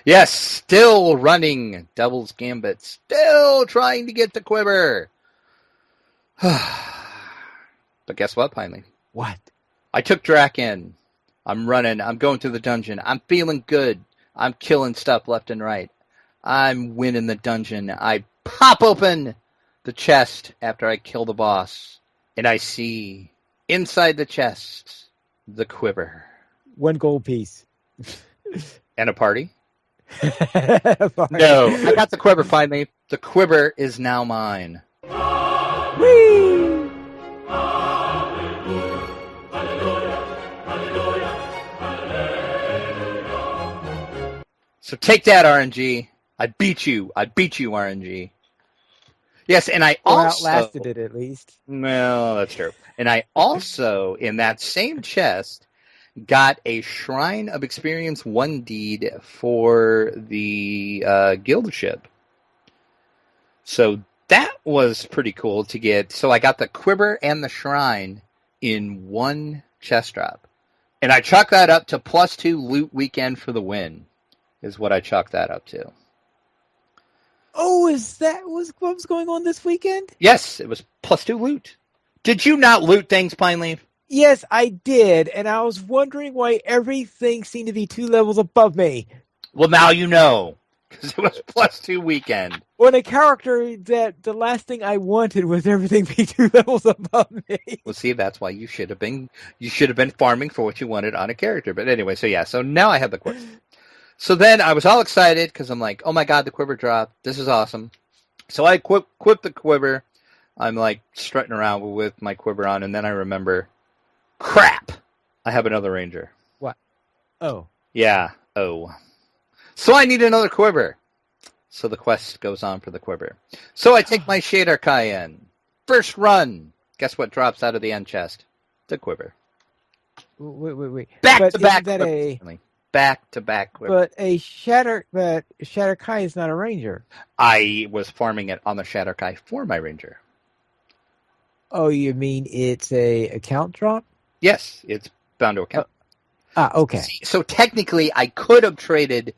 Yes, still running Devil's Gambit. Still trying to get the Quiver. But guess what, Pineleaf? What? I took Drac in. I'm running. I'm going through the dungeon. I'm feeling good. I'm killing stuff left and right. I'm winning the dungeon. I pop open the chest after I kill the boss, and I see inside the chest the quiver. 1 gold piece. And a party? No, I got the quiver finally. The quiver is now mine. Whee! So take that, RNG. I beat you, RNG. Yes, and I also outlasted it at least. Well, that's true. And I also, in that same chest, got a Shrine of Experience 1 deed for the guild ship. So that was pretty cool to get. So I got the quiver and the shrine in one chest drop. And I chalked that up to +2 loot weekend for the win, is what I chalked that up to. Oh, is that what was going on this weekend? Yes, it was +2 loot. Did you not loot things, Pine Leaf? Yes, I did, and I was wondering why everything seemed to be 2 levels above me. Well, now you know, because it was +2 weekend. On a character that the last thing I wanted was everything be 2 levels above me. Well, see, that's why you should have been farming for what you wanted on a character. But anyway, so now I have the quiver. So then I was all excited because I'm like, oh my god, the quiver dropped. This is awesome. So I equip the quiver. I'm like strutting around with my quiver on, and then I remember, crap, I have another ranger. What? Oh. Yeah. Oh. So I need another quiver. So the quest goes on for the quiver. So I take my Shader Cayenne. First run. Guess what drops out of the end chest? The quiver. Wait. Back to back. Back to back quiver. But Shatter Kai is not a ranger. I was farming it on the Shatter Kai for my ranger. Oh, you mean it's a account drop? Yes, it's bound to account. Okay. So technically, I could have traded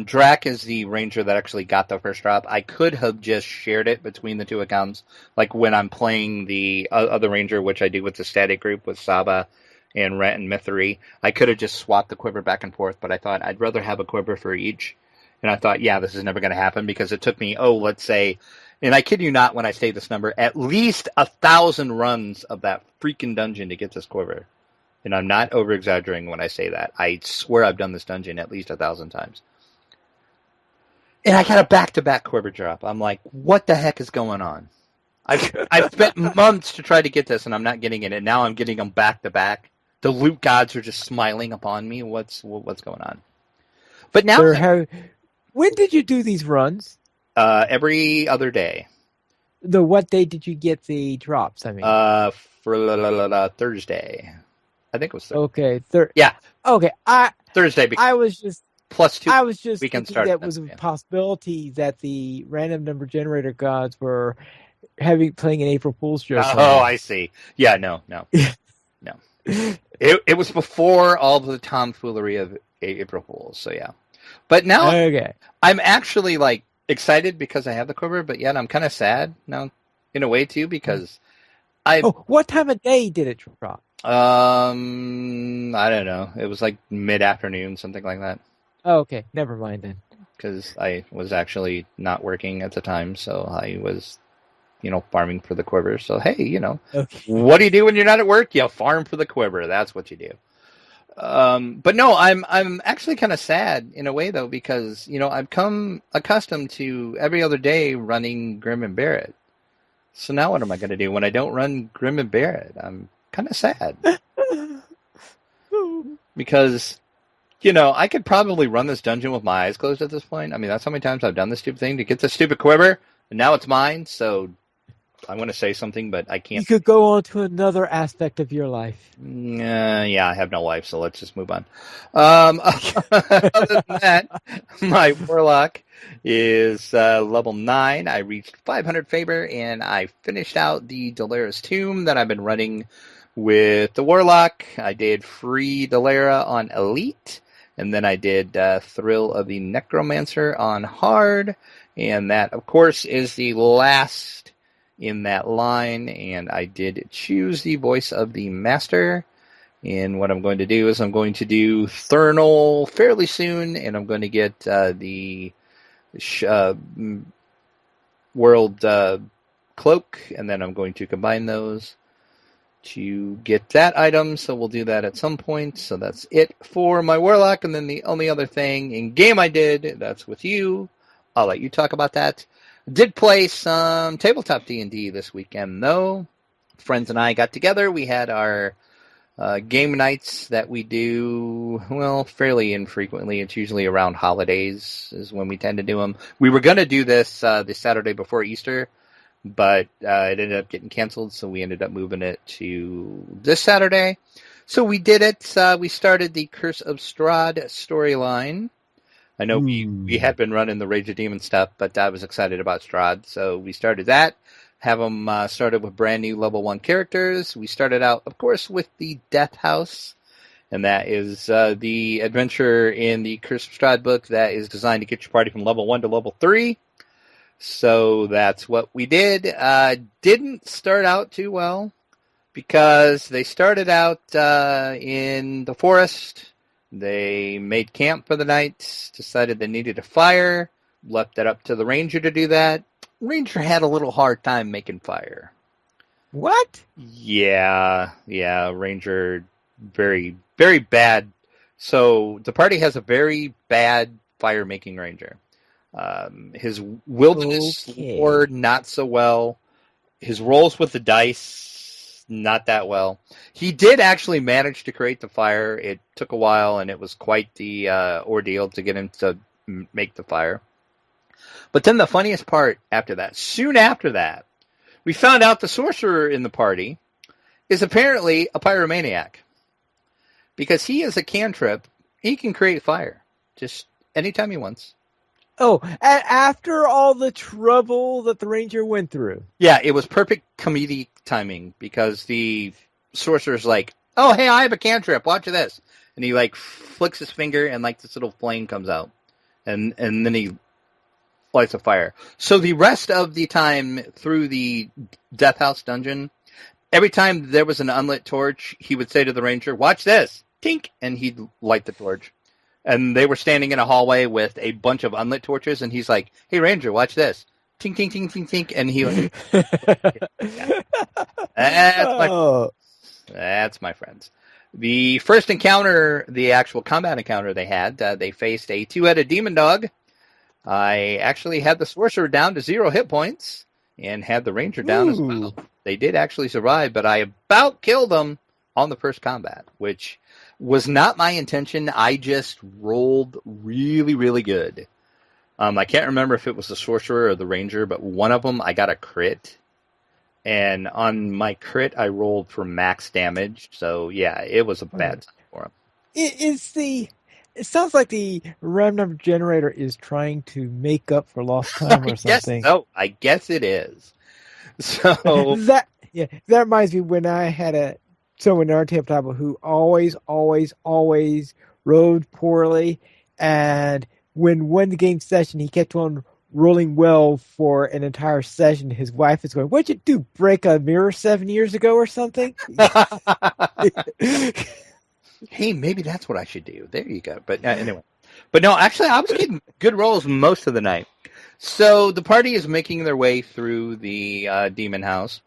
Drac as the ranger that actually got the first drop. I could have just shared it between the two accounts, like when I'm playing the other ranger, which I do with the static group with Saba and Rhett and Mythery. I could have just swapped the quiver back and forth, but I thought I'd rather have a quiver for each. And I thought, yeah, this is never going to happen because it took me, let's say, and I kid you not when I say this number, at least 1,000 runs of that freaking dungeon to get this quiver. And I'm not over-exaggerating when I say that. I swear I've done this dungeon at least 1,000 times. And I got a back-to-back quiver drop. I'm like, what the heck is going on? I've spent months to try to get this, and I'm not getting it. And now I'm getting them back-to-back. The loot gods are just smiling upon me. What's going on? But now, when did you do these runs? Every other day. What day did you get the drops? I mean, for Thursday. I think it was Thursday. Okay, yeah. Okay, Thursday. I was just +2. I was just weekend thinking that was a possibility that the random number generator gods were playing an April Fool's joke. Oh, I see. Yeah, no. It was before all the tomfoolery of April Fools. So yeah, but now I'm actually like excited because I have the quiver, but yet I'm kind of sad now in a way too because what time of day did it drop? I don't know. It was like mid-afternoon, something like that. Oh, okay, never mind then. Because I was actually not working at the time, so I was, farming for the quiver. So hey, what do you do when you're not at work? You farm for the quiver. That's what you do. But no, I'm actually kind of sad in a way though because I've come accustomed to every other day running Grim and Barrett. So now what am I going to do when I don't run Grim and Barrett? I'm kind of sad because I could probably run this dungeon with my eyes closed at this point. I mean, that's how many times I've done this stupid thing to get this stupid quiver, and now it's mine. So I'm going to say something, but I can't. You could go on to another aspect of your life. Yeah, I have no life, so let's just move on. Other than that, my Warlock is level 9. I reached 500 favor, and I finished out the Dalera's Tomb that I've been running with the Warlock. I did free Dalera on Elite, and then I did Thrill of the Necromancer on Hard, and that, of course, is the last in that line, and I did choose the voice of the Master. And what I'm going to do is I'm going to do Thurnal fairly soon, and I'm going to get the World Cloak, and then I'm going to combine those to get that item, so we'll do that at some point. So that's it for my Warlock, and then the only other thing in game I did, that's with you. I'll let you talk about that. Did play some tabletop D&D this weekend, though. Friends and I got together. We had our game nights that we do, fairly infrequently. It's usually around holidays is when we tend to do them. We were going to do this the Saturday before Easter, but it ended up getting canceled, so we ended up moving it to this Saturday. So we did it. We started the Curse of Strahd storyline. I know we had been running the Rage of Demon stuff, but I was excited about Strahd, so we started that. Have them started with brand new level 1 characters. We started out, of course, with the Death House, and that is the adventure in the Curse of Strahd book that is designed to get your party from level 1 to level 3. So that's what we did. Didn't start out too well because they started out in the forest. They made camp for the night, decided they needed a fire, left it up to the ranger to do that. Ranger had a little hard time making fire. What? Yeah, Ranger, very, very bad. So the party has a very bad fire-making Ranger. His wilderness lore, not so well. His rolls with the dice, not that well. He did actually manage to create the fire. It took a while, and it was quite the ordeal to get him to make the fire. But then the funniest part after that, soon after that, we found out the sorcerer in the party is apparently a pyromaniac. Because he is a cantrip, he can create fire just anytime he wants. Oh, and after all the trouble that the ranger went through. Yeah, it was perfect comedic timing because the sorcerer's like, oh, hey, I have a cantrip, watch this. And he like flicks his finger and like this little flame comes out. And then he lights a fire. So the rest of the time through the Death House dungeon, every time there was an unlit torch, he would say to the ranger, watch this, tink, and he'd light the torch. And they were standing in a hallway with a bunch of unlit torches, and he's like, hey, ranger, watch this. Tink, tink, tink, tink, tink. And he like, that's my friends. The first encounter, the actual combat encounter they had, they faced a 2-headed demon dog. I actually had the sorcerer down to 0 hit points and had the ranger down as well. They did actually survive, but I about killed them on the first combat, which was not my intention. I just rolled really, really good. I can't remember if it was the sorcerer or the ranger, but one of them I got a crit. And on my crit, I rolled for max damage. So, yeah, it was a bad time for him. It sounds like the RAM number generator is trying to make up for lost time or something. I guess it is. So that reminds me when I had someone in our tabletop who always rode poorly, and when one game session he kept on rolling well for an entire session. His wife is going, "What'd you do? Break a mirror 7 years ago or something?" Hey, maybe that's what I should do. There you go. But anyway. But no, actually, I was getting good rolls most of the night. So the party is making their way through the demon house,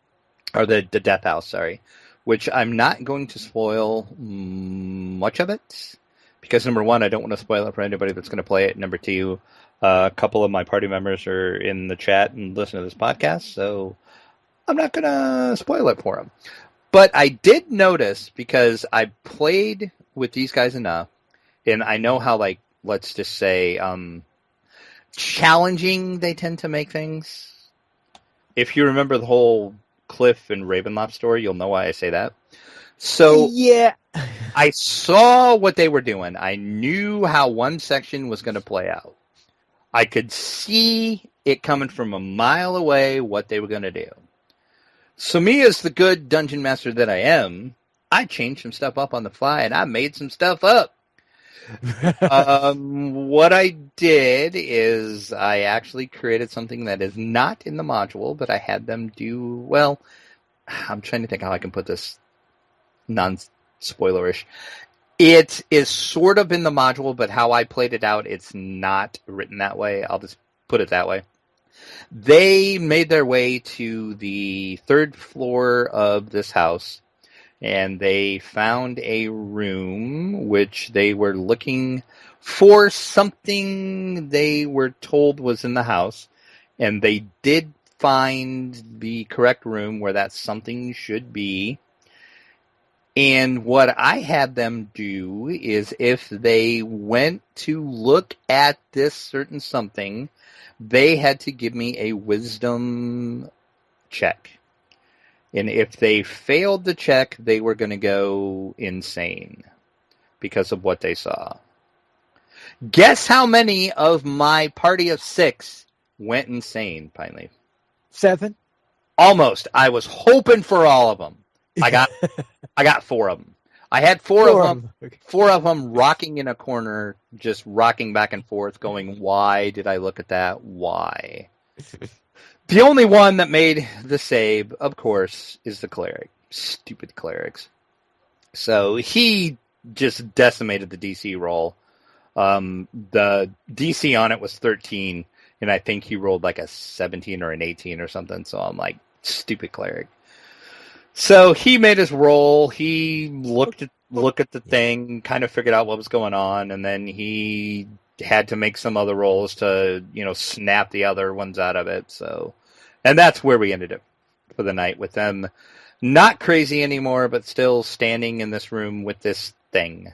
or the death house, sorry, which I'm not going to spoil much of it. Because, number one, I don't want to spoil it for anybody that's going to play it. Number two, a couple of my party members are in the chat and listen to this podcast, so I'm not going to spoil it for them. But I did notice, because I played with these guys enough, and I know how, like, let's just say, challenging they tend to make things. If you remember the whole Cliff and Ravenloft story, you'll know why I say that. So yeah, I saw what they were doing. I knew how one section was going to play out. I could see it coming from a mile away what they were going to do. So me, as the good dungeon master that I am, I changed some stuff up on the fly, and I made some stuff up. What I did is I actually created something that is not in the module, but I had them do, well, I'm trying to think how I can put this non-spoilerish. It is sort of in the module, but how I played it out, it's not written that way. I'll just put it that way. They made their way to the 3rd floor of this house, and they found a room which they were looking for something they were told was in the house, and they did find the correct room where that something should be. And what I had them do is, if they went to look at this certain something, they had to give me a wisdom check. And if they failed the check, they were going to go insane because of what they saw. Guess how many of my party of 6 went insane, Pineleaf? 7. Almost. I was hoping for all of them. I got 4 of them. I had 4 of them. Okay. 4 of them rocking in a corner, just rocking back and forth, going, why did I look at that? Why? The only one that made the save, of course, is the cleric. Stupid clerics. So he just decimated the DC roll. The DC on it was 13, and I think he rolled like a 17 or an 18 or something. So I'm like, stupid cleric. So he made his roll. He looked at the thing, kind of figured out what was going on, and then he had to make some other rolls to, snap the other ones out of it. So, and that's where we ended up for the night, with them not crazy anymore, but still standing in this room with this thing.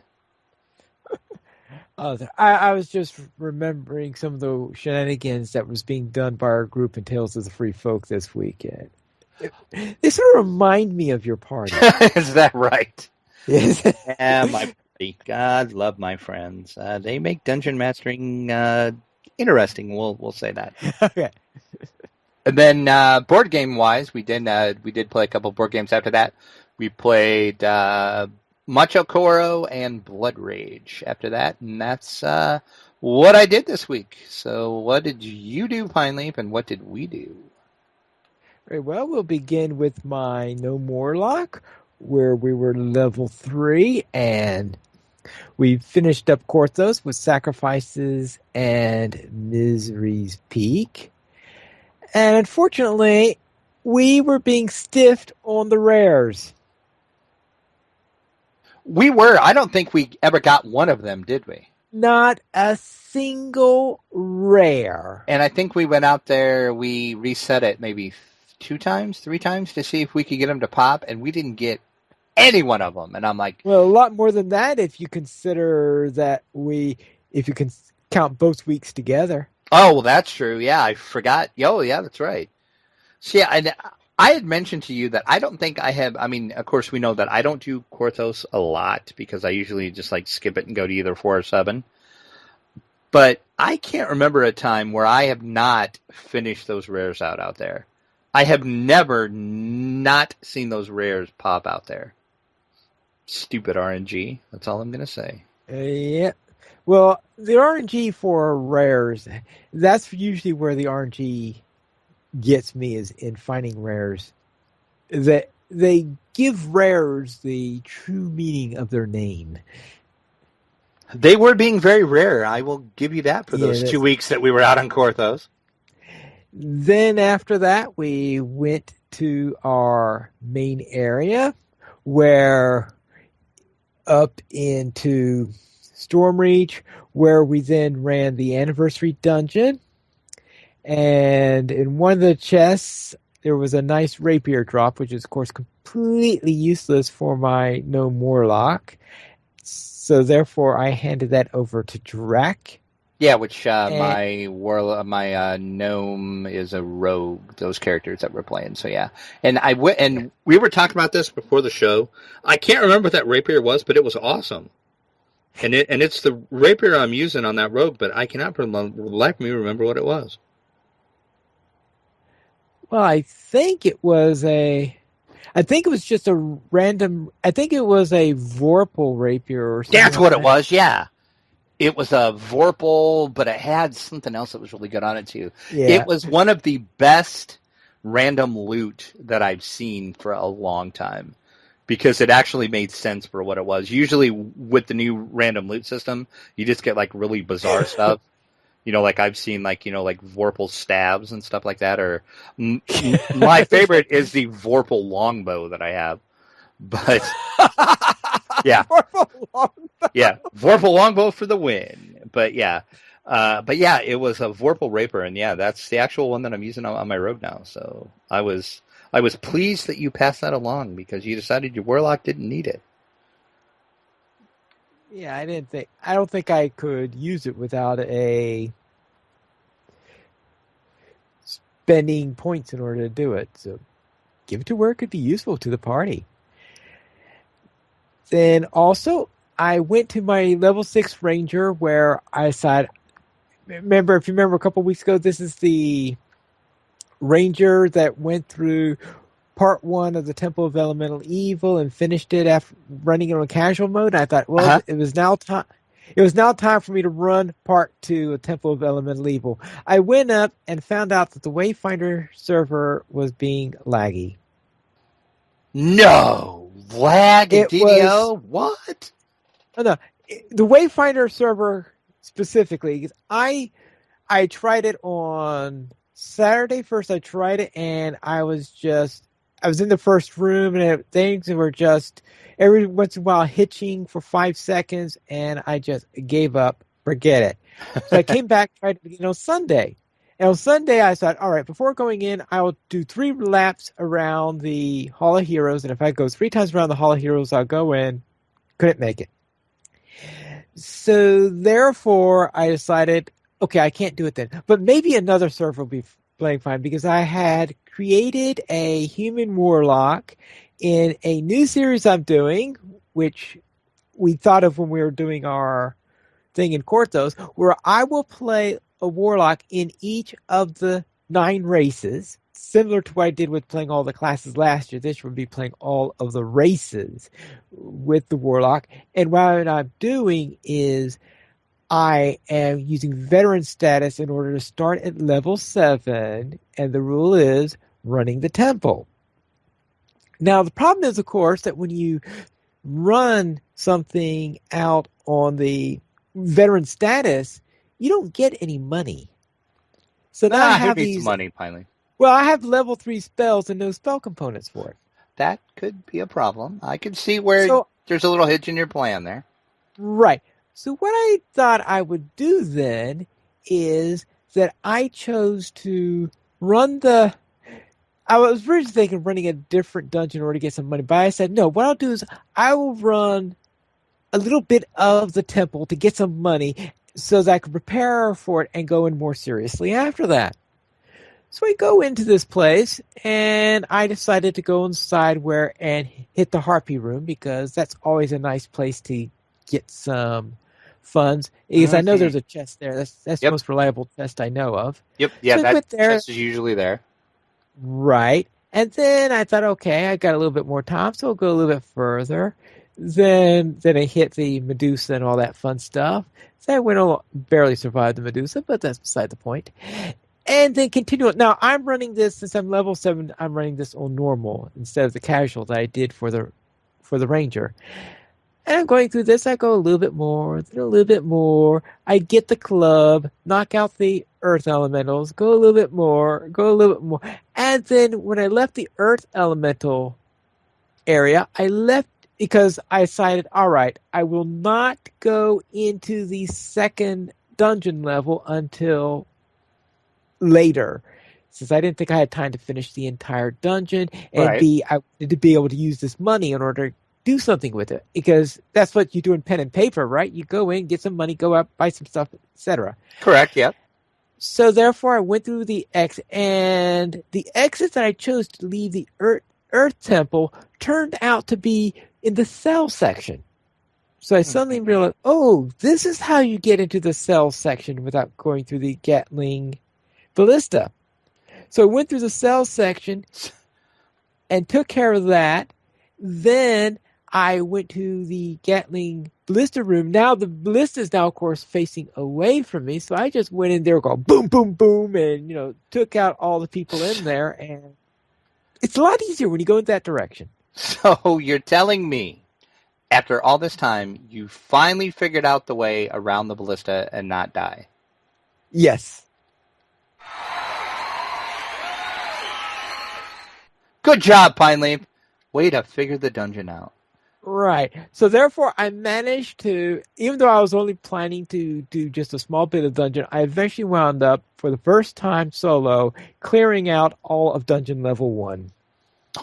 I was just remembering some of the shenanigans that was being done by our group in Tales of the Free Folk this weekend. They sort of remind me of your party. Is that right? Yes. Yeah, my party. God love my friends. They make dungeon mastering interesting. We'll say that. Okay. And then board game wise, we did play a couple board games after that. We played Macho Koro and Blood Rage after that, and that's what I did this week. So what did you do, Pineleaf, and what did we do? Very well, we'll begin with my No More Lock, where we were level 3, and we finished up Korthos with Sacrifices and Misery's Peak. And unfortunately, we were being stiffed on the rares. We were. I don't think we ever got one of them, did we? Not a single rare. And I think we went out there, we reset it maybe 2 times, 3 times to see if we could get them to pop, and we didn't get any one of them. And I'm like, well, a lot more than that if you consider that if you can count both weeks together. Oh, well, that's true. Yeah, I forgot. Oh, yeah, that's right. So, yeah, I had mentioned to you that I don't think I have. I mean, of course, we know that I don't do Korthos a lot because I usually just skip it and go to either 4 or 7. But I can't remember a time where I have not finished those rares out there. I have never not seen those rares pop out there. Stupid RNG. That's all I'm going to say. Yeah. Well, the RNG for rares, that's usually where the RNG gets me, is in finding rares. That they give rares the true meaning of their name. They were being very rare. I will give you that for those 2 weeks that we were out on Korthos. Then after that, we went to our main area, where up into Stormreach, where we then ran the anniversary dungeon. And in one of the chests, there was a nice rapier drop, which is, of course, completely useless for my No More Lock. So therefore, I handed that over to Drac. Yeah, which my gnome is a rogue. Those characters that we're playing. So yeah, and we were talking about this before the show. I can't remember what that rapier was, but it was awesome. And it's the rapier I'm using on that rogue, but I cannot for the life of me remember what it was. Well, I think it was just a random. I think it was a Vorpal rapier or something. That's what it was. Yeah, it was a Vorpal, but it had something else that was really good on it too. Yeah. It was one of the best random loot that I've seen for a long time, because it actually made sense for what it was. Usually with the new random loot system, you just get really bizarre stuff. Like I've seen like Vorpal stabs and stuff like that. Or my favorite is the Vorpal longbow that I have. But yeah, Vorpal longbow. Yeah, Vorpal longbow for the win. But yeah, it was a Vorpal rapier, and yeah, that's the actual one that I'm using on my rogue now. So I was pleased that you passed that along, because you decided your warlock didn't need it. Yeah, I don't think I could use it without spending points in order to do it. So give it to where it could be useful to the party. Then also, I went to my level 6 ranger where I decided, if you remember a couple weeks ago, this is the ranger that went through part 1 of the Temple of Elemental Evil and finished it after running it on casual mode. I thought, well, it was now time. It was now time for me to run part 2 of Temple of Elemental Evil. I went up and found out that the Wayfinder server was being laggy. No! Lag DDO? What? Oh, no. The Wayfinder server specifically, I tried it on Saturday first. I tried it and I was in the first room and things were just every once in a while hitching for 5 seconds and I just gave up. Forget it. So I came back, tried it again on Sunday. And on Sunday I thought, all right, before going in, I will do 3 laps around the Hall of Heroes. And if I go 3 times around the Hall of Heroes, I'll go in. Couldn't make it. So therefore I decided, okay, I can't do it then. But maybe another server will be playing fine because I had created a human warlock in a new series I'm doing, which we thought of when we were doing our thing in Korthos, where I will play a warlock in each of the 9 races, similar to what I did with playing all the classes last year. This year would be playing all of the races with the warlock. And what I'm doing is I am using veteran status in order to start at level 7, and the rule is running the temple. Now, the problem is, of course, that when you run something out on the veteran status, you don't get any money. So now I have these money, finally. Well, I have level 3 spells and no spell components for it. That could be a problem. I can see where there's a little hitch in your plan there. Right. So what I thought I would do then is that I chose to run I was originally thinking of running a different dungeon in order to get some money, but I said, no, what I'll do is I will run a little bit of the temple to get some money so that I can prepare for it and go in more seriously after that. So I go into this place, and I decided to go inside and hit the Harpy room because that's always a nice place to get some funds. Because I know there's a chest there. That's the most reliable chest I know of. Yep, yeah, so that chest is usually there. Right. And then I thought, okay, I got a little bit more time, so I'll go a little bit further. Then I hit the Medusa and all that fun stuff. So I barely survived the Medusa, but that's beside the point. And then continue it. Now, I'm running this, since I'm level 7, I'm running this on normal instead of the casual that I did for the Ranger. And I'm going through this. I go a little bit more, then a little bit more. I get the club, knock out the earth elementals, go a little bit more, go a little bit more. And then when I left the earth elemental area, I left because I decided, all right, I will not go into the second dungeon level until later, since I didn't think I had time to finish the entire dungeon, and right. I wanted to be able to use this money in order to do something with it, because that's what you do in pen and paper, right? You go in, get some money, go out, buy some stuff, etc. Correct, yeah. So therefore, I went through the exit, and the exit that I chose to leave the Earth Temple turned out to be in the cell section. So I suddenly realized, oh, this is how you get into the cell section without going through the Gatling Ballista. So I went through the cell section and took care of that. Then I went to the Gatling Ballista room. Now the Ballista is now, of course, facing away from me. So I just went in there, going boom, boom, boom, and took out all the people in there. And it's a lot easier when you go in that direction. So you're telling me, after all this time, you finally figured out the way around the Ballista and not die? Yes. Good job, Pineleaf. Way to figure the dungeon out. Right. So therefore, I managed to, even though I was only planning to do just a small bit of dungeon, I eventually wound up, for the first time solo, clearing out all of dungeon level 1.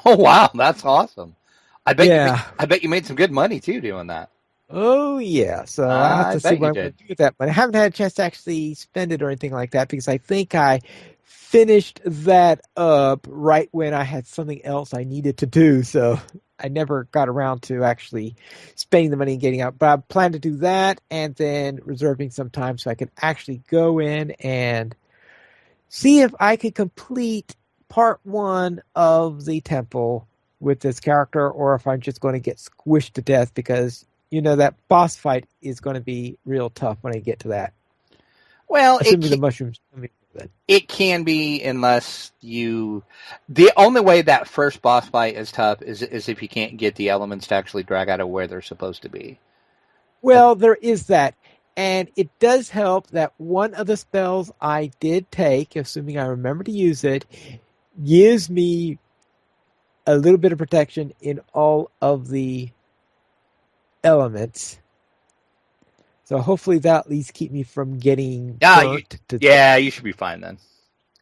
Oh, wow. That's awesome. I bet you made some good money, too, doing that. Oh, yeah. So I have to see what I'm going to do with that. But I haven't had a chance to actually spend it or anything like that, because I think I finished that up right when I had something else I needed to do, so I never got around to actually spending the money and getting out. But I plan to do that and then reserving some time so I could actually go in and see if I could complete part 1 of the temple with this character, or if I'm just going to get squished to death, because that boss fight is going to be real tough when I get to that. Well, assuming the mushrooms. It can be, unless you. The only way that first boss fight is tough is if you can't get the elements to actually drag out of where they're supposed to be. Well, there is that. And it does help that one of the spells I did take, assuming I remember to use it, gives me a little bit of protection in all of the elements. So hopefully that at least keep me from getting burnt. You should be fine then.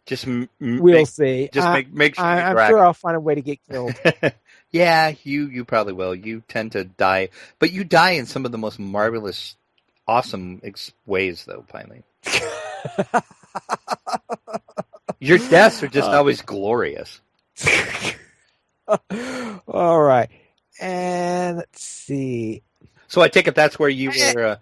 Just we'll see. Just make sure. I'm sure I'll find a way to get killed. Yeah, you probably will. You tend to die, but you die in some of the most marvelous, awesome ways, though. Finally, your deaths are just always glorious. All right, and let's see. So I take it that's where you were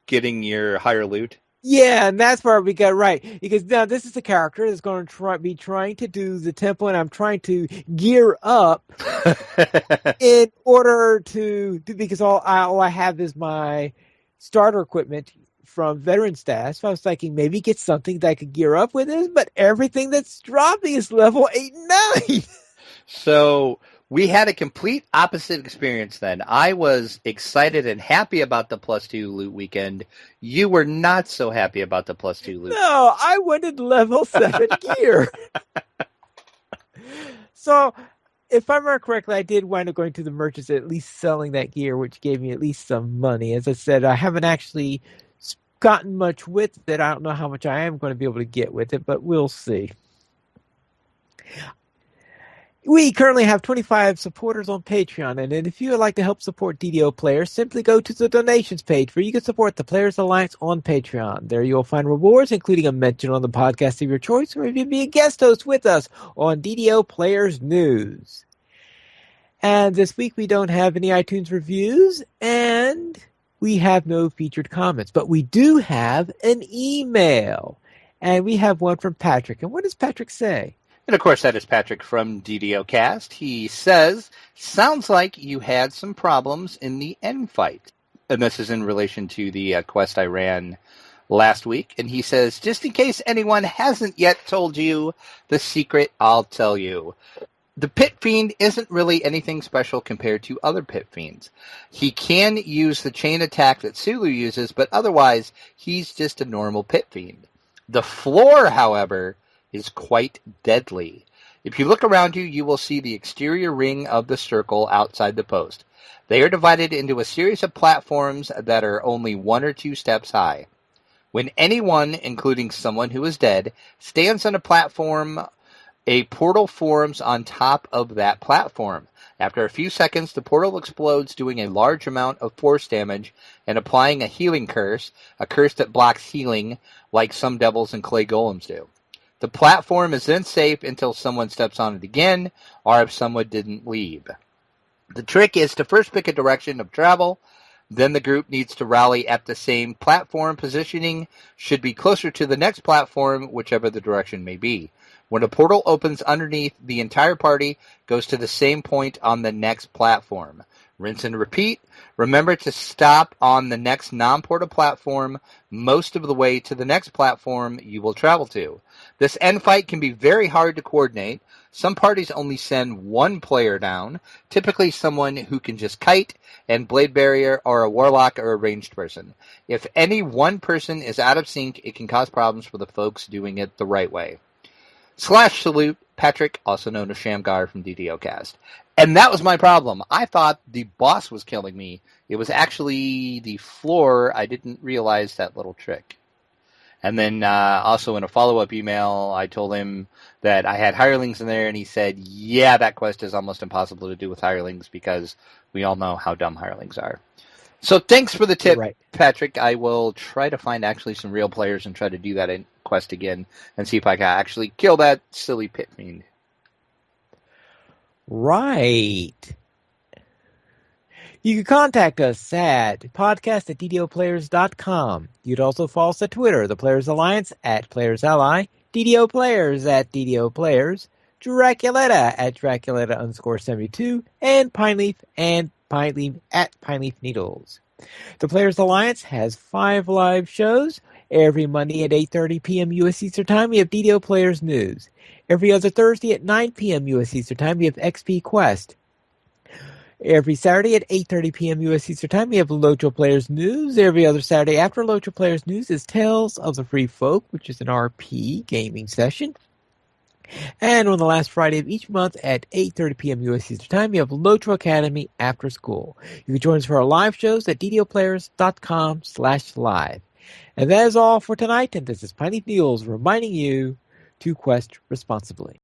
getting your higher loot. Yeah, and that's where we got right. Because now this is a character that's going to be trying to do the temple, and I'm trying to gear up in order to because all I have is my starter equipment from veteran stash. So I was thinking maybe get something that I could gear up with this, but everything that's dropping is level 8 and 9. So we had a complete opposite experience then. I was excited and happy about the +2 loot weekend. You were not so happy about the +2 loot. No, I wanted level 7 gear. So, if I remember correctly, I did wind up going to the merchants at least selling that gear, which gave me at least some money. As I said, I haven't actually gotten much with it. I don't know how much I am going to be able to get with it, but we'll see. We currently have 25 supporters on Patreon, and if you would like to help support DDO players, simply go to the donations page where you can support the Players Alliance on Patreon. There you will find rewards, including a mention on the podcast of your choice, or even be a guest host with us on DDO Players News. And this week we don't have any iTunes reviews, and we have no featured comments, but we do have an email, and we have one from Patrick. And what does Patrick say? And, of course, that is Patrick from DDO Cast. He says, sounds like you had some problems in the end fight. And this is in relation to the quest I ran last week. And he says, just in case anyone hasn't yet told you the secret, I'll tell you. The Pit Fiend isn't really anything special compared to other Pit Fiends. He can use the chain attack that Sulu uses, but otherwise, he's just a normal Pit Fiend. The floor, however, is quite deadly. If you look around you, you will see the exterior ring of the circle outside the post. They are divided into a series of platforms that are only 1 or 2 steps high. When anyone, including someone who is dead, stands on a platform, a portal forms on top of that platform. After a few seconds, the portal explodes, doing a large amount of force damage and applying a healing curse, a curse that blocks healing like some devils and clay golems do. The platform is then safe until someone steps on it again, or if someone didn't leave. The trick is to first pick a direction of travel, then the group needs to rally at the same platform. Positioning should be closer to the next platform, whichever the direction may be. When a portal opens underneath, the entire party goes to the same point on the next platform. Rinse and repeat. Remember to stop on the next non-portal platform most of the way to the next platform you will travel to. This end fight can be very hard to coordinate. Some parties only send one player down, typically someone who can just kite and blade barrier, or a warlock or a ranged person. If any one person is out of sync, it can cause problems for the folks doing it the right way. /salute, Patrick, also known as Shamgar from DDO Cast. And that was my problem. I thought the boss was killing me. It was actually the floor. I didn't realize that little trick. And then also in a follow-up email, I told him that I had hirelings in there, and he said, yeah, that quest is almost impossible to do with hirelings because we all know how dumb hirelings are. So thanks for the tip, right, Patrick. I will try to find actually some real players and try to do that quest again and see if I can actually kill that silly pit fiend. Right. You can contact us at podcast@ddoplayers.com. You'd also follow us at Twitter, The Players Alliance @PlayersAlly, DDO Players @DDO Players, Draculeta @Draculeta_72, and Pineleaf @Pineleaf Needles. The Players Alliance has 5 live shows. Every Monday at 8:30 p.m. U.S. Eastern Time, we have DDO Players News. Every other Thursday at 9 p.m. U.S. Eastern Time, we have XP Quest. Every Saturday at 8:30 p.m. U.S. Eastern Time, we have Locho Players News. Every other Saturday after Locho Players News is Tales of the Free Folk, which is an RP gaming session. And on the last Friday of each month at 8:30 p.m. U.S. Eastern Time, we have Locho Academy After School. You can join us for our live shows at ddoplayers.com/live. And that is all for tonight, and this is Piney Neals reminding you to quest responsibly.